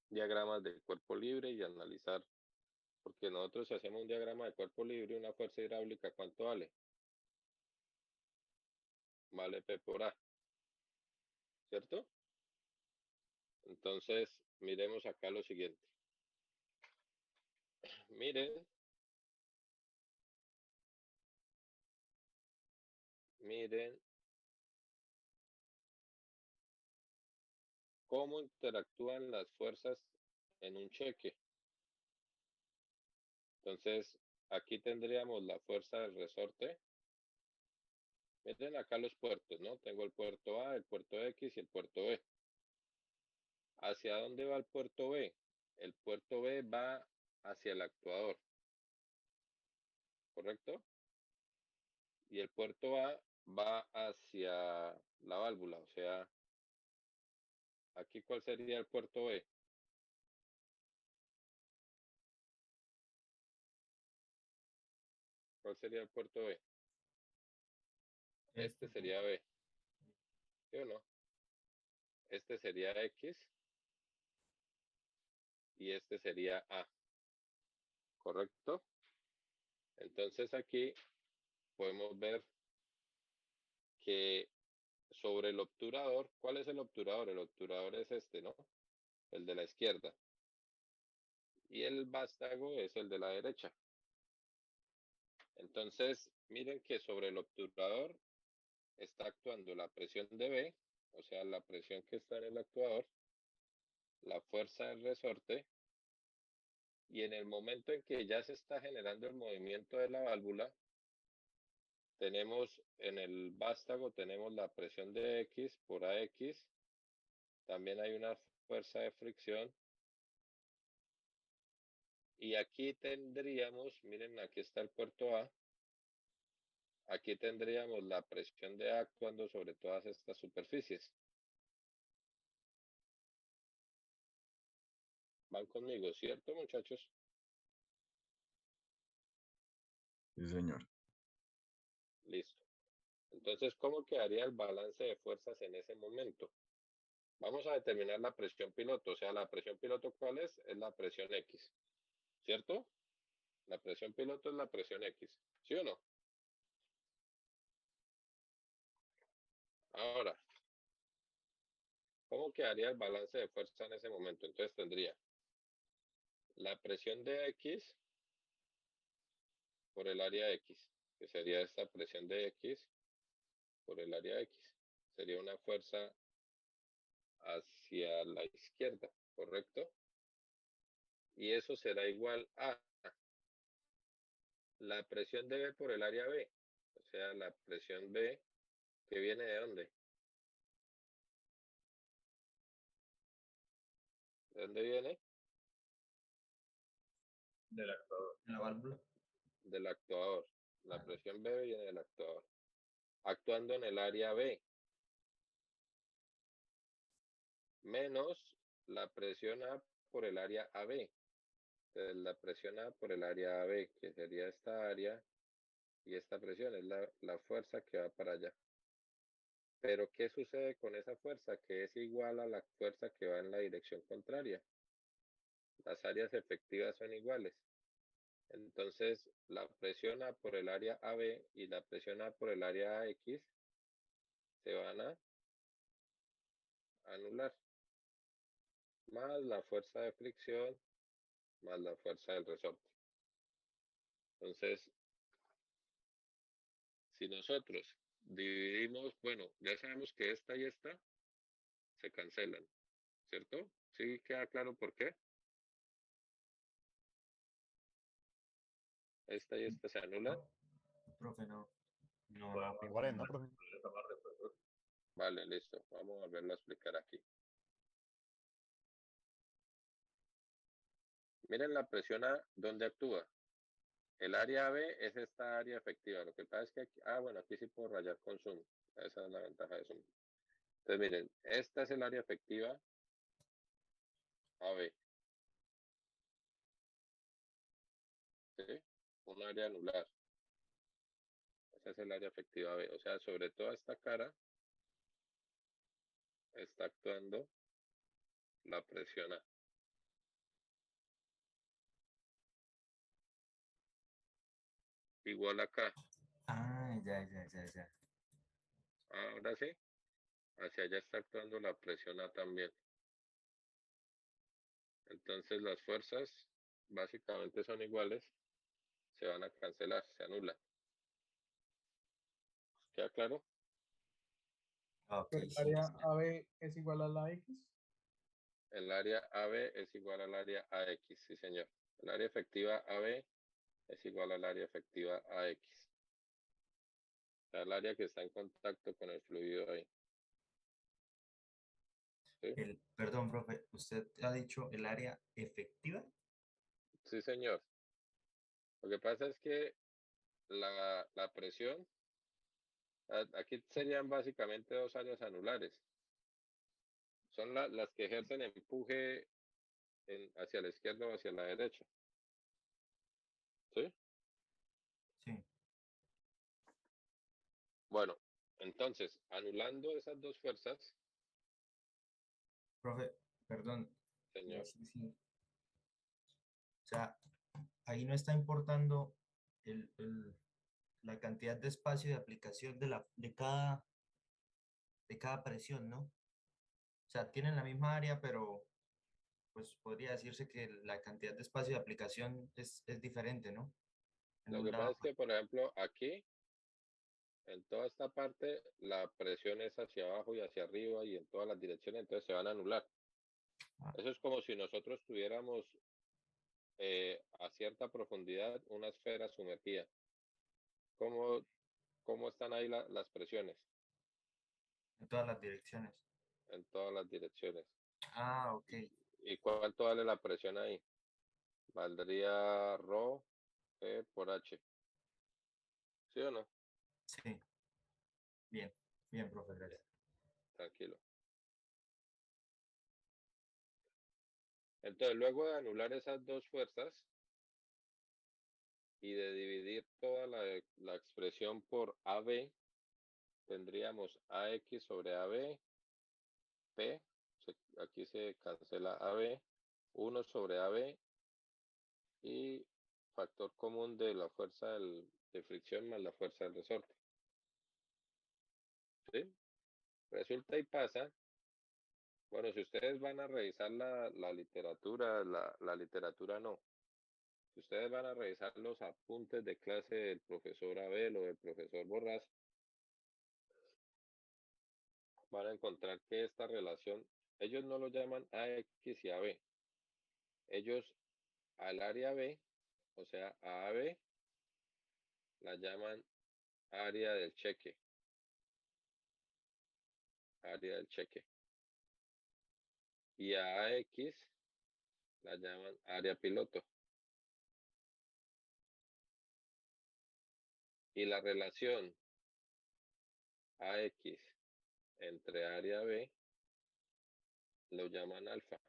diagramas de cuerpo libre y analizar, porque nosotros si hacemos un diagrama de cuerpo libre, una fuerza hidráulica, ¿cuánto vale? Vale P por A, ¿cierto? Entonces, miremos acá lo siguiente. Miren, miren cómo interactúan las fuerzas en un cheque. Entonces, aquí tendríamos la fuerza del resorte. Miren acá los puertos, ¿no? Tengo el puerto A, el puerto X y el puerto B. ¿Hacia dónde va el puerto B? El puerto B va hacia el actuador, ¿correcto? Y el puerto A va hacia la válvula, o sea, aquí ¿cuál sería el puerto B? ¿Cuál sería el puerto B? Este sería B, ¿sí o no? Este sería X y este sería A, ¿correcto? Entonces aquí podemos ver que sobre el obturador, ¿cuál es el obturador? El obturador es este, ¿no? El de la izquierda. Y el vástago es el de la derecha. Entonces, miren que sobre el obturador está actuando la presión de B, o sea, la presión que está en el actuador, la fuerza del resorte, y en el momento en que ya se está generando el movimiento de la válvula, tenemos en el vástago, tenemos la presión de X por AX, también hay una fuerza de fricción, y aquí tendríamos, miren, aquí está el puerto A, aquí tendríamos la presión de A actuando sobre todas estas superficies. Van conmigo, ¿cierto, muchachos? Sí, señor. Listo. Entonces, ¿cómo quedaría el balance de fuerzas en ese momento? Vamos a determinar la presión piloto. O sea, la presión piloto, ¿cuál es? Es la presión X. ¿Cierto? La presión piloto es la presión X. ¿Sí o no? Ahora, ¿cómo quedaría el balance de fuerza en ese momento? Entonces tendría la presión de X por el área X, que sería esta presión de X por el área X. Sería una fuerza hacia la izquierda, ¿correcto? Y eso será igual a la presión de B por el área B. O sea, la presión B que viene de dónde? ¿De dónde viene? Del actuador. En la válvula. Del actuador. La Ah, presión B viene del actuador. Actuando en el área B. Menos la presión A por el área AB. Entonces, la presión A por el área AB, que sería esta área, y esta presión es la fuerza que va para allá. Pero, ¿qué sucede con esa fuerza? Que es igual a la fuerza que va en la dirección contraria. Las áreas efectivas son iguales. Entonces, la presión A por el área AB y la presión A por el área AX se van a anular. Más la fuerza de fricción, más la fuerza del resorte. Entonces, si nosotros dividimos, bueno, ya sabemos que esta y esta se cancelan, ¿cierto? ¿Sí queda claro por qué? Esta y esta se anulan. no, profe, no. No, Bueno, no. Igual es, ¿no, profe? esta parte, pues, Vale, listo. Vamos a volverlo a explicar aquí. Miren la presión A, ¿dónde actúa? El área B es esta área efectiva. Lo que pasa es que aquí, bueno, aquí sí puedo rayar con zoom. Esa es la ventaja de zoom. Entonces, miren, esta es el área efectiva AB, ¿sí? Un área anular. Esa es el área efectiva B. O sea, sobre toda esta cara está actuando la presión A. Igual acá. Ah, ya. Ahora sí, hacia allá está actuando la presión A también. Entonces las fuerzas básicamente son iguales, se van a cancelar, se anulan. ¿Queda claro? Ah, ok, Pero el sí. área AB es igual a la X. El área AB es igual al área AX, sí señor. El área efectiva AB es igual al área efectiva AX. O sea, el área que está en contacto con el fluido ahí. ¿Sí? Perdón, profe, ¿usted ha dicho el área efectiva? Sí, señor. Lo que pasa es que la presión, aquí serían básicamente dos áreas anulares. Son las que ejercen empuje hacia la izquierda o hacia la derecha. ¿Sí? Sí. Bueno, Entonces, anulando esas dos fuerzas, Profe, perdón. señor, Sí, sí. O sea, ahí no está importando la cantidad de espacio de aplicación de cada presión, ¿no? O sea, tienen la misma área, pero pues podría decirse que la cantidad de espacio de aplicación es diferente, ¿no? En lo un que pasa lado. es que, por ejemplo, aquí, en toda esta parte, la presión es hacia abajo y hacia arriba y en todas las direcciones, entonces se van a anular. Ah, Eso es como si nosotros tuviéramos a cierta profundidad una esfera sumergida. ¿Cómo, cómo están ahí las presiones? en todas las direcciones. En todas las direcciones. Ah, ok. ¿Y cuánto vale la presión ahí? Valdría ρ por H. ¿Sí o no? Sí. Bien, bien, profe, gracias. Tranquilo. Entonces, luego de anular esas dos fuerzas y de dividir toda la expresión por AB, tendríamos AX sobre AB, P, aquí se cancela AB, 1 sobre AB y factor común de la fuerza de fricción más la fuerza del resorte. ¿Sí? Resulta y pasa, bueno, si ustedes van a revisar la literatura, la literatura no. Si ustedes van a revisar los apuntes de clase del profesor Abel o del profesor Borrás, van a encontrar que esta relación, ellos no lo llaman AX y AB. Ellos al área B, o sea, a AB, la llaman área del cheque. Área del cheque. Y a AX la llaman área piloto. Y la relación AX entre área B lo llaman alfa.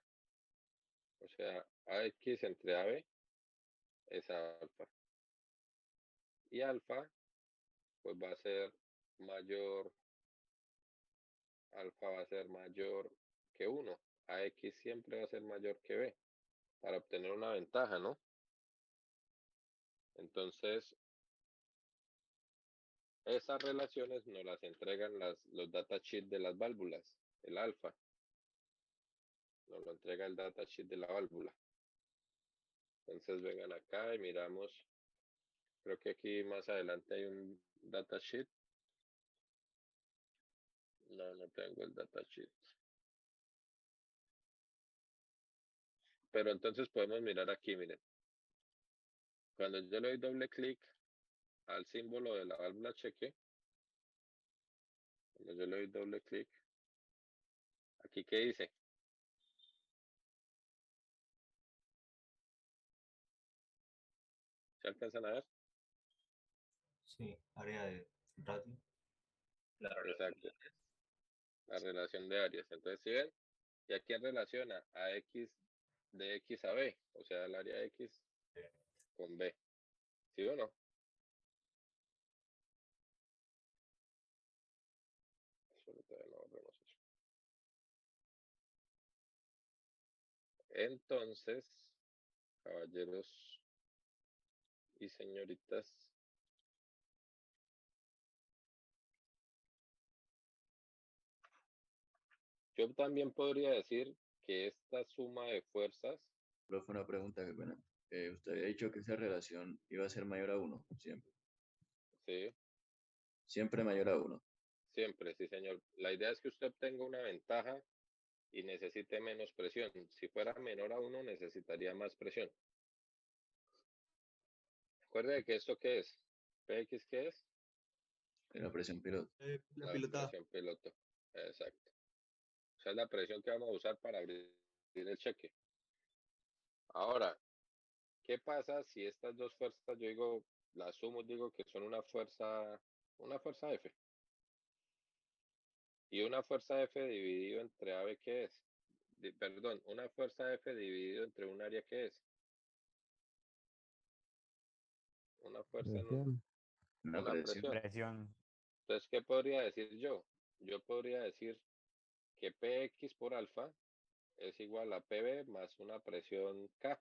O sea, AX entre AB es alfa. Y alfa, pues va a ser mayor, alfa va a ser mayor que 1. AX siempre va a ser mayor que B para obtener una ventaja, ¿no? Entonces, esas relaciones nos las entregan los datasheets de las válvulas, el alfa. Nos lo entrega el datasheet de la válvula. Entonces vengan acá y miramos. Creo que aquí más adelante hay un datasheet. No, no tengo el datasheet. Pero entonces podemos mirar aquí, miren. Cuando yo le doy doble clic al símbolo de la válvula cheque, cuando yo le doy doble clic, aquí ¿qué dice? ¿Se alcanzan a ver? Sí, área de radio. La relación Exacto. La relación de áreas. Entonces, ¿sí ven? Y aquí relaciona a X de X a B, o sea, el área X con B. ¿Sí o no? Solo todavía no borremos eso. Entonces, caballeros y señoritas, yo también podría decir que esta suma de fuerzas, Profe, una pregunta que pena. Usted había dicho que esa relación iba a ser mayor a 1, siempre. sí, Siempre mayor a 1. siempre, sí, señor. La idea es que usted obtenga una ventaja y necesite menos presión. Si fuera menor a 1, necesitaría más presión. Recuerde que esto qué es, PX qué es, La presión piloto. La la pilotada. presión piloto. Exacto. O sea, es la presión que vamos a usar para abrir el cheque. Ahora, ¿qué pasa si estas dos fuerzas, yo digo, las sumo, digo que son una fuerza F? Y una fuerza F dividido entre AB, ¿qué es? Perdón, una fuerza F dividido entre un área, ¿qué es? Una fuerza en Presión. Una una presión. presión. Presión. Entonces, ¿qué podría decir yo? Yo podría decir que Px por alfa es igual a Pb más una presión K.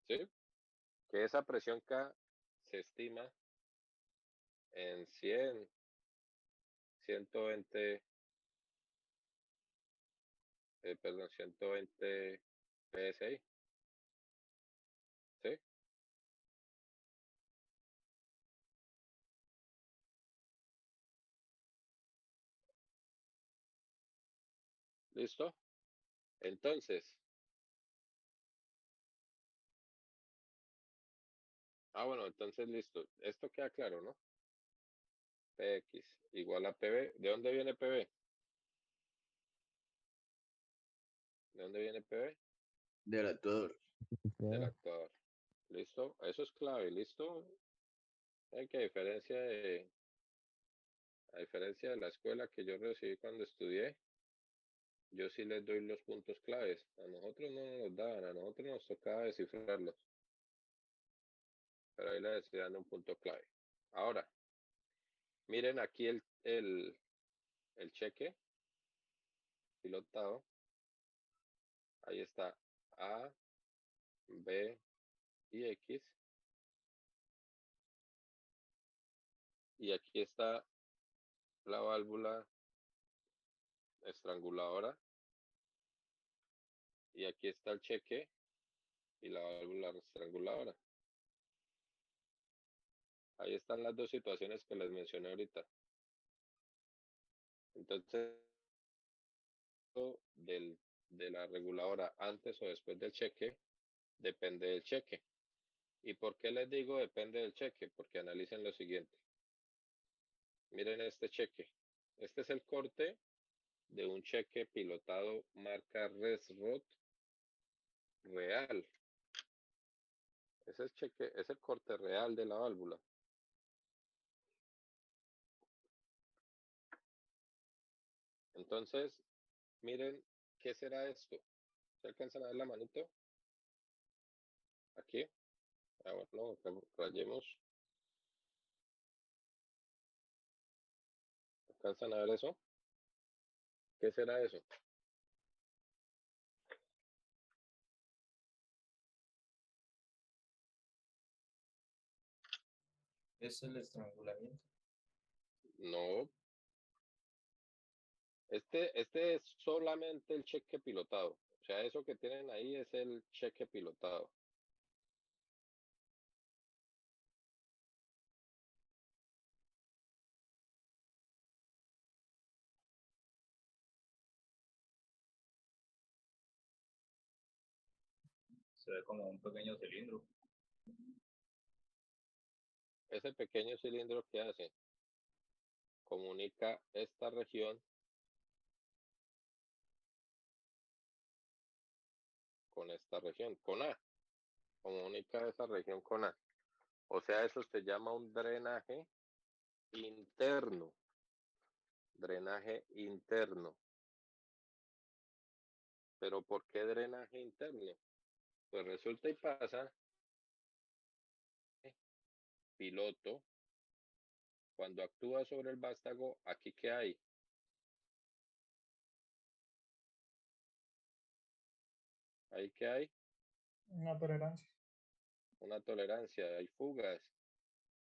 ¿Sí? Que esa presión K se estima en 100, 120, perdón, 120 PSI. ¿Sí? ¿Listo? Entonces, bueno, entonces listo. Esto queda claro, ¿no? Px igual a Pb. ¿De dónde viene Pb? ¿De dónde viene Pb? Del actuador. Del actuador. ¿Listo? Eso es clave, ¿listo? Hay que a diferencia de la escuela que yo recibí cuando estudié, yo sí les doy los puntos claves. A nosotros no nos los daban, a nosotros nos tocaba descifrarlos. Pero ahí les estoy dando un punto clave. Ahora, miren aquí el cheque pilotado. Ahí está A, B y X. Y aquí está la válvula estranguladora. Y aquí está el cheque y la válvula estranguladora. Ahí están las dos situaciones que les mencioné ahorita. Entonces, de la reguladora antes o después del cheque, depende del cheque. ¿Y por qué les digo depende del cheque? Porque analicen lo siguiente. Miren este cheque. Este es el corte de un cheque pilotado marca Resrod real. Ese cheque es el corte real de la válvula. Entonces, miren, ¿qué será esto? ¿Se alcanzan a ver la manito? Aquí. Bueno, rayemos. ¿Alcanzan a ver eso? ¿Qué será eso? Es el estrangulamiento. No. Este es solamente el cheque pilotado. O sea, eso que tienen ahí es el cheque pilotado. Se ve como un pequeño cilindro. Ese pequeño cilindro que hace comunica esta región con esta región, con A. Comunica esa región con A. O sea, eso se llama un drenaje interno. Drenaje interno. ¿Pero por qué drenaje interno? Pues resulta y pasa, piloto, cuando actúa sobre el vástago, ¿aquí qué hay? ¿Ahí qué hay? Una tolerancia. Una tolerancia, hay fugas.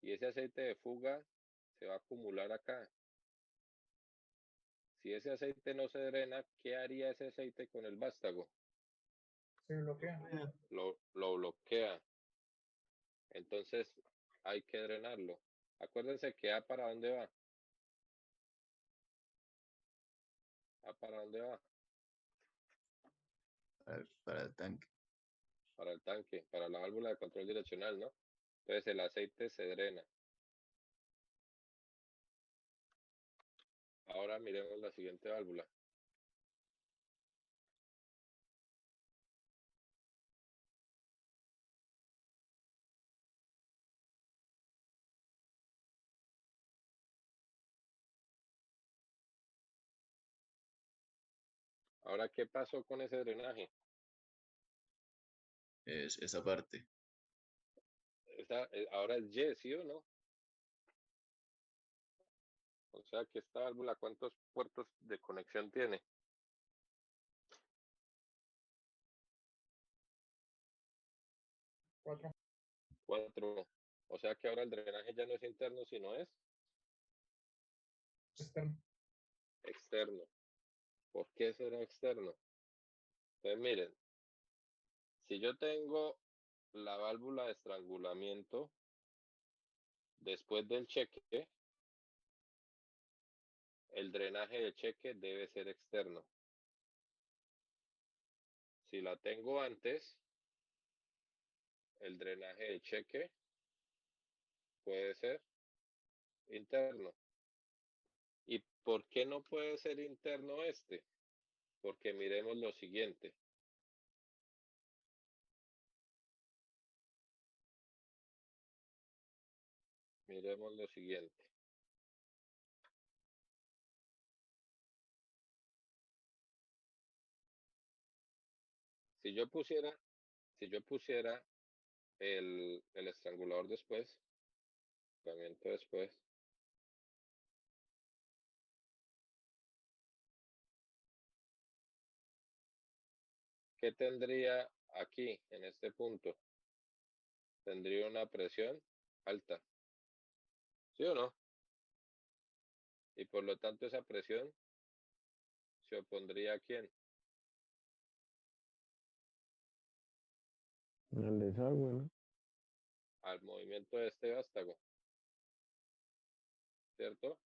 Y ese aceite de fuga se va a acumular acá. Si ese aceite no se drena, ¿qué haría ese aceite con el vástago? Se bloquea. Lo bloquea. Entonces hay que drenarlo. Acuérdense que A para dónde va. A para dónde va. Para el tanque. Para el tanque, para la válvula de control direccional, ¿no? Entonces el aceite se drena. Ahora miremos la siguiente válvula. Ahora, ¿qué pasó con ese drenaje? Es esa parte. Ahora es Y, ¿sí o no? O sea que esta válvula, ¿cuántos puertos de conexión tiene? 4. 4. O sea que ahora el drenaje ya no es interno, sino es Externo. externo. ¿Por qué será externo? Entonces miren, si yo tengo la válvula de estrangulamiento después del cheque, el drenaje de cheque debe ser externo. Si la tengo antes, el drenaje de cheque puede ser interno. ¿Y por qué no puede ser interno este? Porque miremos lo siguiente. Miremos lo siguiente. Si yo pusiera el estrangulador después, después, ¿qué tendría aquí en este punto? Tendría una presión alta, ¿sí o no? Y por lo tanto esa presión se opondría a quién? El desagüe, ¿no? Al movimiento de este vástago, ¿cierto?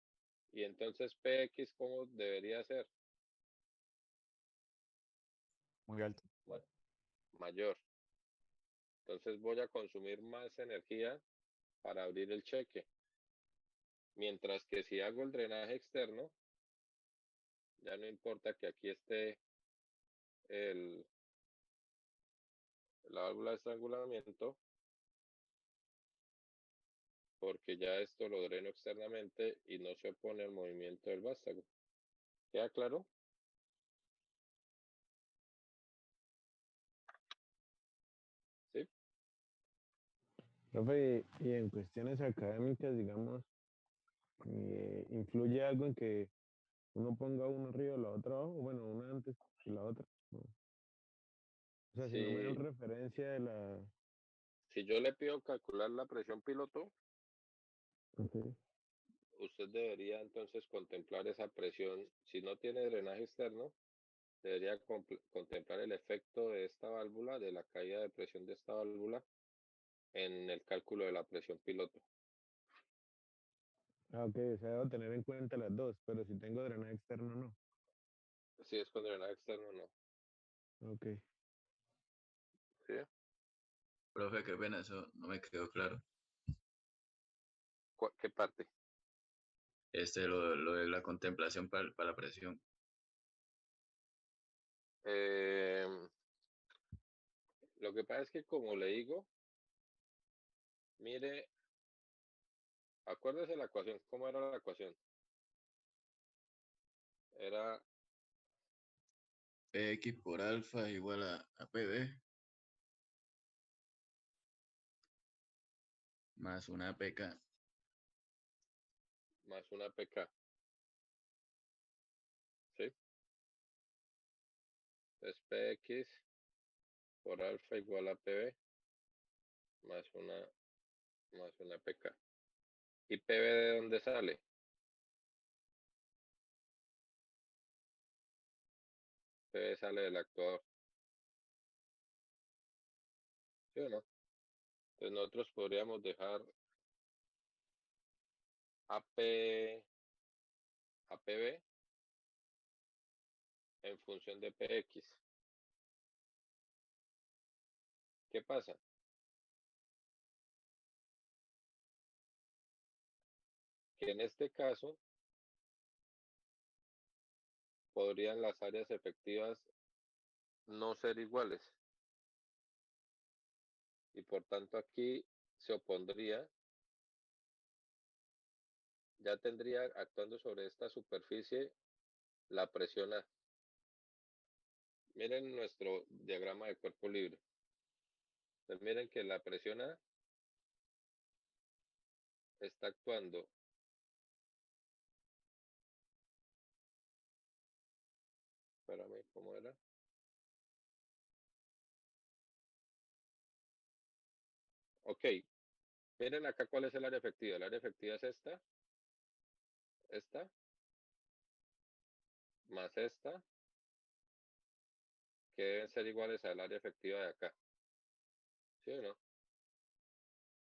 Y entonces PX, ¿cómo debería ser? Muy alto. Mayor. Entonces voy a consumir más energía para abrir el cheque. Mientras que si hago el drenaje externo, ya no importa que aquí esté el, la válvula de estrangulamiento, porque ya esto lo dreno externamente y no se opone al movimiento del vástago. ¿Queda claro? ¿Sí? Profe, y en cuestiones académicas, digamos, ¿influye algo en que uno ponga uno arriba y la otra abajo? Bueno, una antes y la otra. ¿No? O sea, si no me dan Si, referencia de la... si yo le pido calcular la presión piloto, Ok. usted debería entonces contemplar esa presión. Si no tiene drenaje externo, debería contemplar el efecto de esta válvula, de la caída de presión de esta válvula en el cálculo de la presión piloto. Ah, ok, o sea, debo tener en cuenta las dos, pero si tengo drenaje externo, no. Si es con drenaje externo, no. Ok. ¿Sí? Profe, qué pena, eso no me quedó claro. ¿Qué parte? Lo de la contemplación para la presión. Lo que pasa es que, como le digo, mire, acuérdese la ecuación. ¿Cómo era la ecuación? Era PX por alfa igual a PB más una PK. más una PK. ¿Sí? Entonces PX por alfa igual a PB más una PK. ¿Y PB de dónde sale? PB sale del actuador. ¿Sí o no? Entonces nosotros podríamos dejar APB en función de PX. ¿Qué pasa? Que en este caso podrían las áreas efectivas no ser iguales y por tanto aquí se opondría, ya tendría actuando sobre esta superficie la presión A. Miren nuestro diagrama de cuerpo libre. Entonces miren que la presión A está actuando Ok, miren acá cuál es el área efectiva. El área efectiva es esta, más esta, que deben ser iguales al área efectiva de acá. ¿Sí o no?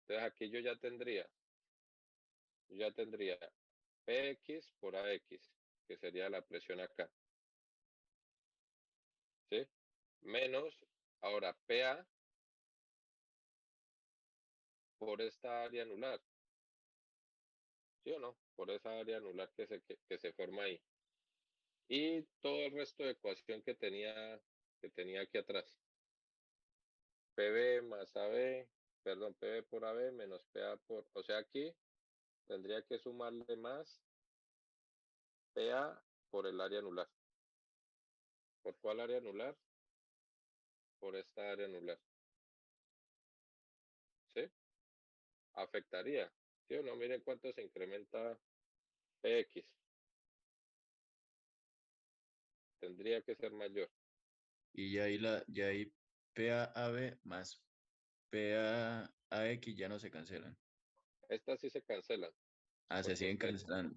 Entonces aquí yo ya tendría PX por AX, que sería la presión acá. ¿Sí? Menos, ahora PA por esta área anular. ¿Sí o no? Por esa área anular que se forma ahí. Y todo el resto de ecuación que tenía aquí atrás. PB más AB, perdón, PB por AB menos PA por, o sea, aquí tendría que sumarle más PA por el área anular. ¿Por cuál área anular? Por esta área anular. ¿Sí? Afectaría. ¿Sí o no? Miren cuánto se incrementa PX. Tendría que ser mayor. Y ya ahí PAAB más PAAX ya no se cancelan. Estas sí se cancelan. Ah, se siguen Porque, cancelando.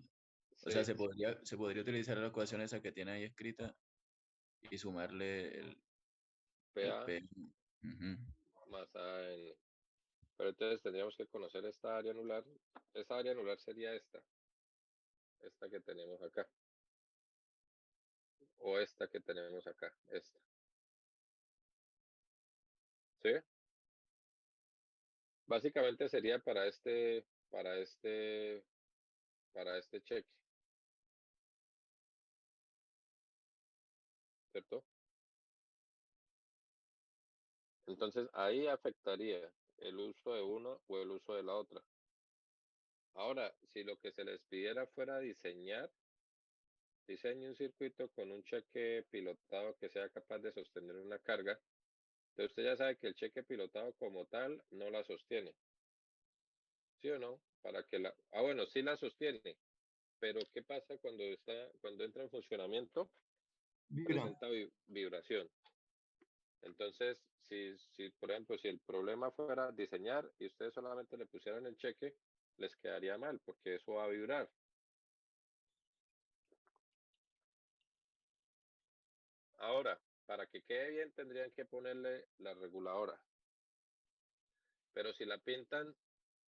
O sea, sí, se podría utilizar la ecuación esa que tiene ahí escrita y sumarle el PA P. Ujú. más AN. Pero entonces tendríamos que conocer esta área anular. Esta área anular sería esta que tenemos acá. O esta que tenemos acá, esta. ¿Sí? Básicamente sería para este cheque, ¿cierto? Entonces ahí afectaría el uso de uno o el uso de la otra. Ahora, si lo que se les pidiera fuera diseñe un circuito con un cheque pilotado que sea capaz de sostener una carga, entonces usted ya sabe que el cheque pilotado como tal no la sostiene. ¿Sí o no? Bueno, sí la sostiene, pero ¿qué pasa cuando entra en funcionamiento? Vibra. Presenta vibración. Entonces, por ejemplo, si el problema fuera diseñar y ustedes solamente le pusieran el cheque, les quedaría mal porque eso va a vibrar. Ahora, para que quede bien, tendrían que ponerle la reguladora. Pero si la pintan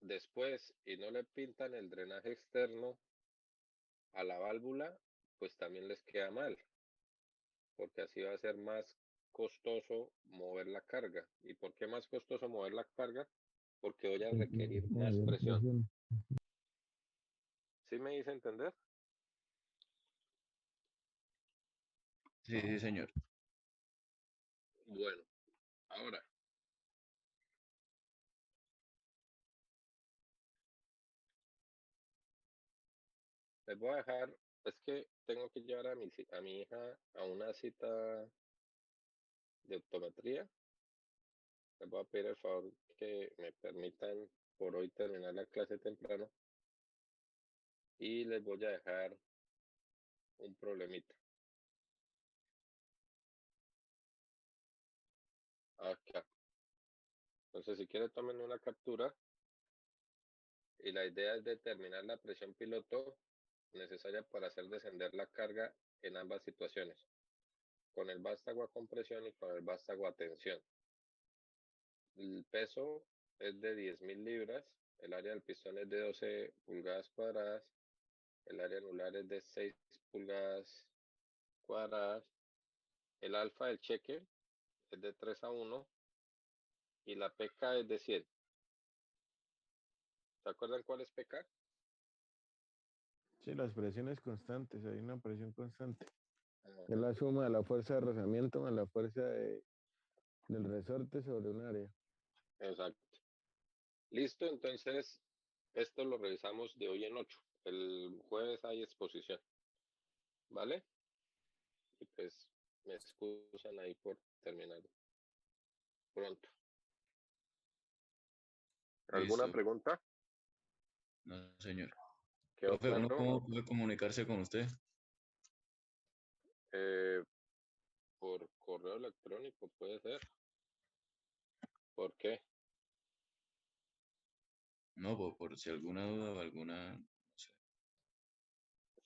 después y no le pintan el drenaje externo a la válvula, pues también les queda mal, porque así va a ser más costoso mover la carga. ¿Y por qué más costoso mover la carga? Porque voy a requerir más Mayor presión. presión. ¿Sí me hice entender? Sí, sí, señor. Bueno, ahora, les voy a dejar, es que tengo que llevar a mi hija a una cita de optometría. Les voy a pedir el favor que me permitan por hoy terminar la clase temprano y les voy a dejar un problemita acá. Entonces, si quieren, tomen una captura y la idea es determinar la presión piloto necesaria para hacer descender la carga en ambas situaciones, con el vástago a compresión y con el vástago a tensión. El peso es de 10.000 libras, el área del pistón es de 12 pulgadas cuadradas, el área anular es de 6 pulgadas cuadradas, el alfa del cheque es de 3:1 y la PK es de 100. ¿Se acuerdan cuál es PK? Sí, las presiones constantes, hay una presión constante. Es Ajá, la suma de la fuerza de rozamiento más la fuerza del resorte sobre un área. exacto. Listo, entonces esto lo revisamos de hoy en 8. El jueves hay exposición, ¿vale? Y pues me excusan ahí por terminar pronto. ¿Alguna Listo. pregunta? No, señor. ¿Quedó Profe, ¿uno claro? cómo puede comunicarse con usted? Eh, por correo electrónico puede ser. ¿Por qué? No, por si alguna duda o alguna, no sé.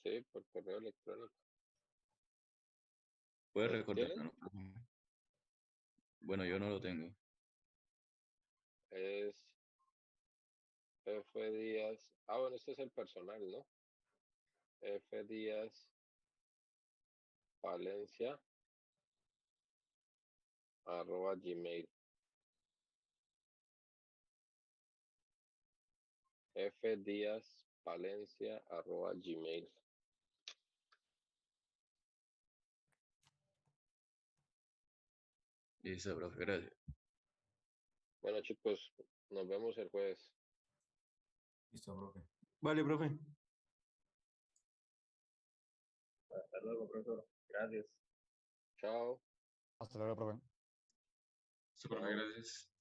Sí, por correo electrónico. Puede ¿Lo tienen? recordármelo, profe. Bueno, yo no lo tengo. Es F Díaz. Ah, bueno, este es el personal, ¿no? F Díaz Valencia @gmail. F Díaz Valencia @gmail. Listo, profe, gracias. Bueno, chicos, nos vemos el jueves. Listo, profe. Vale, profe. Hasta luego, profesor. Gracias. Chao. Hasta luego, profe. Profe, gracias.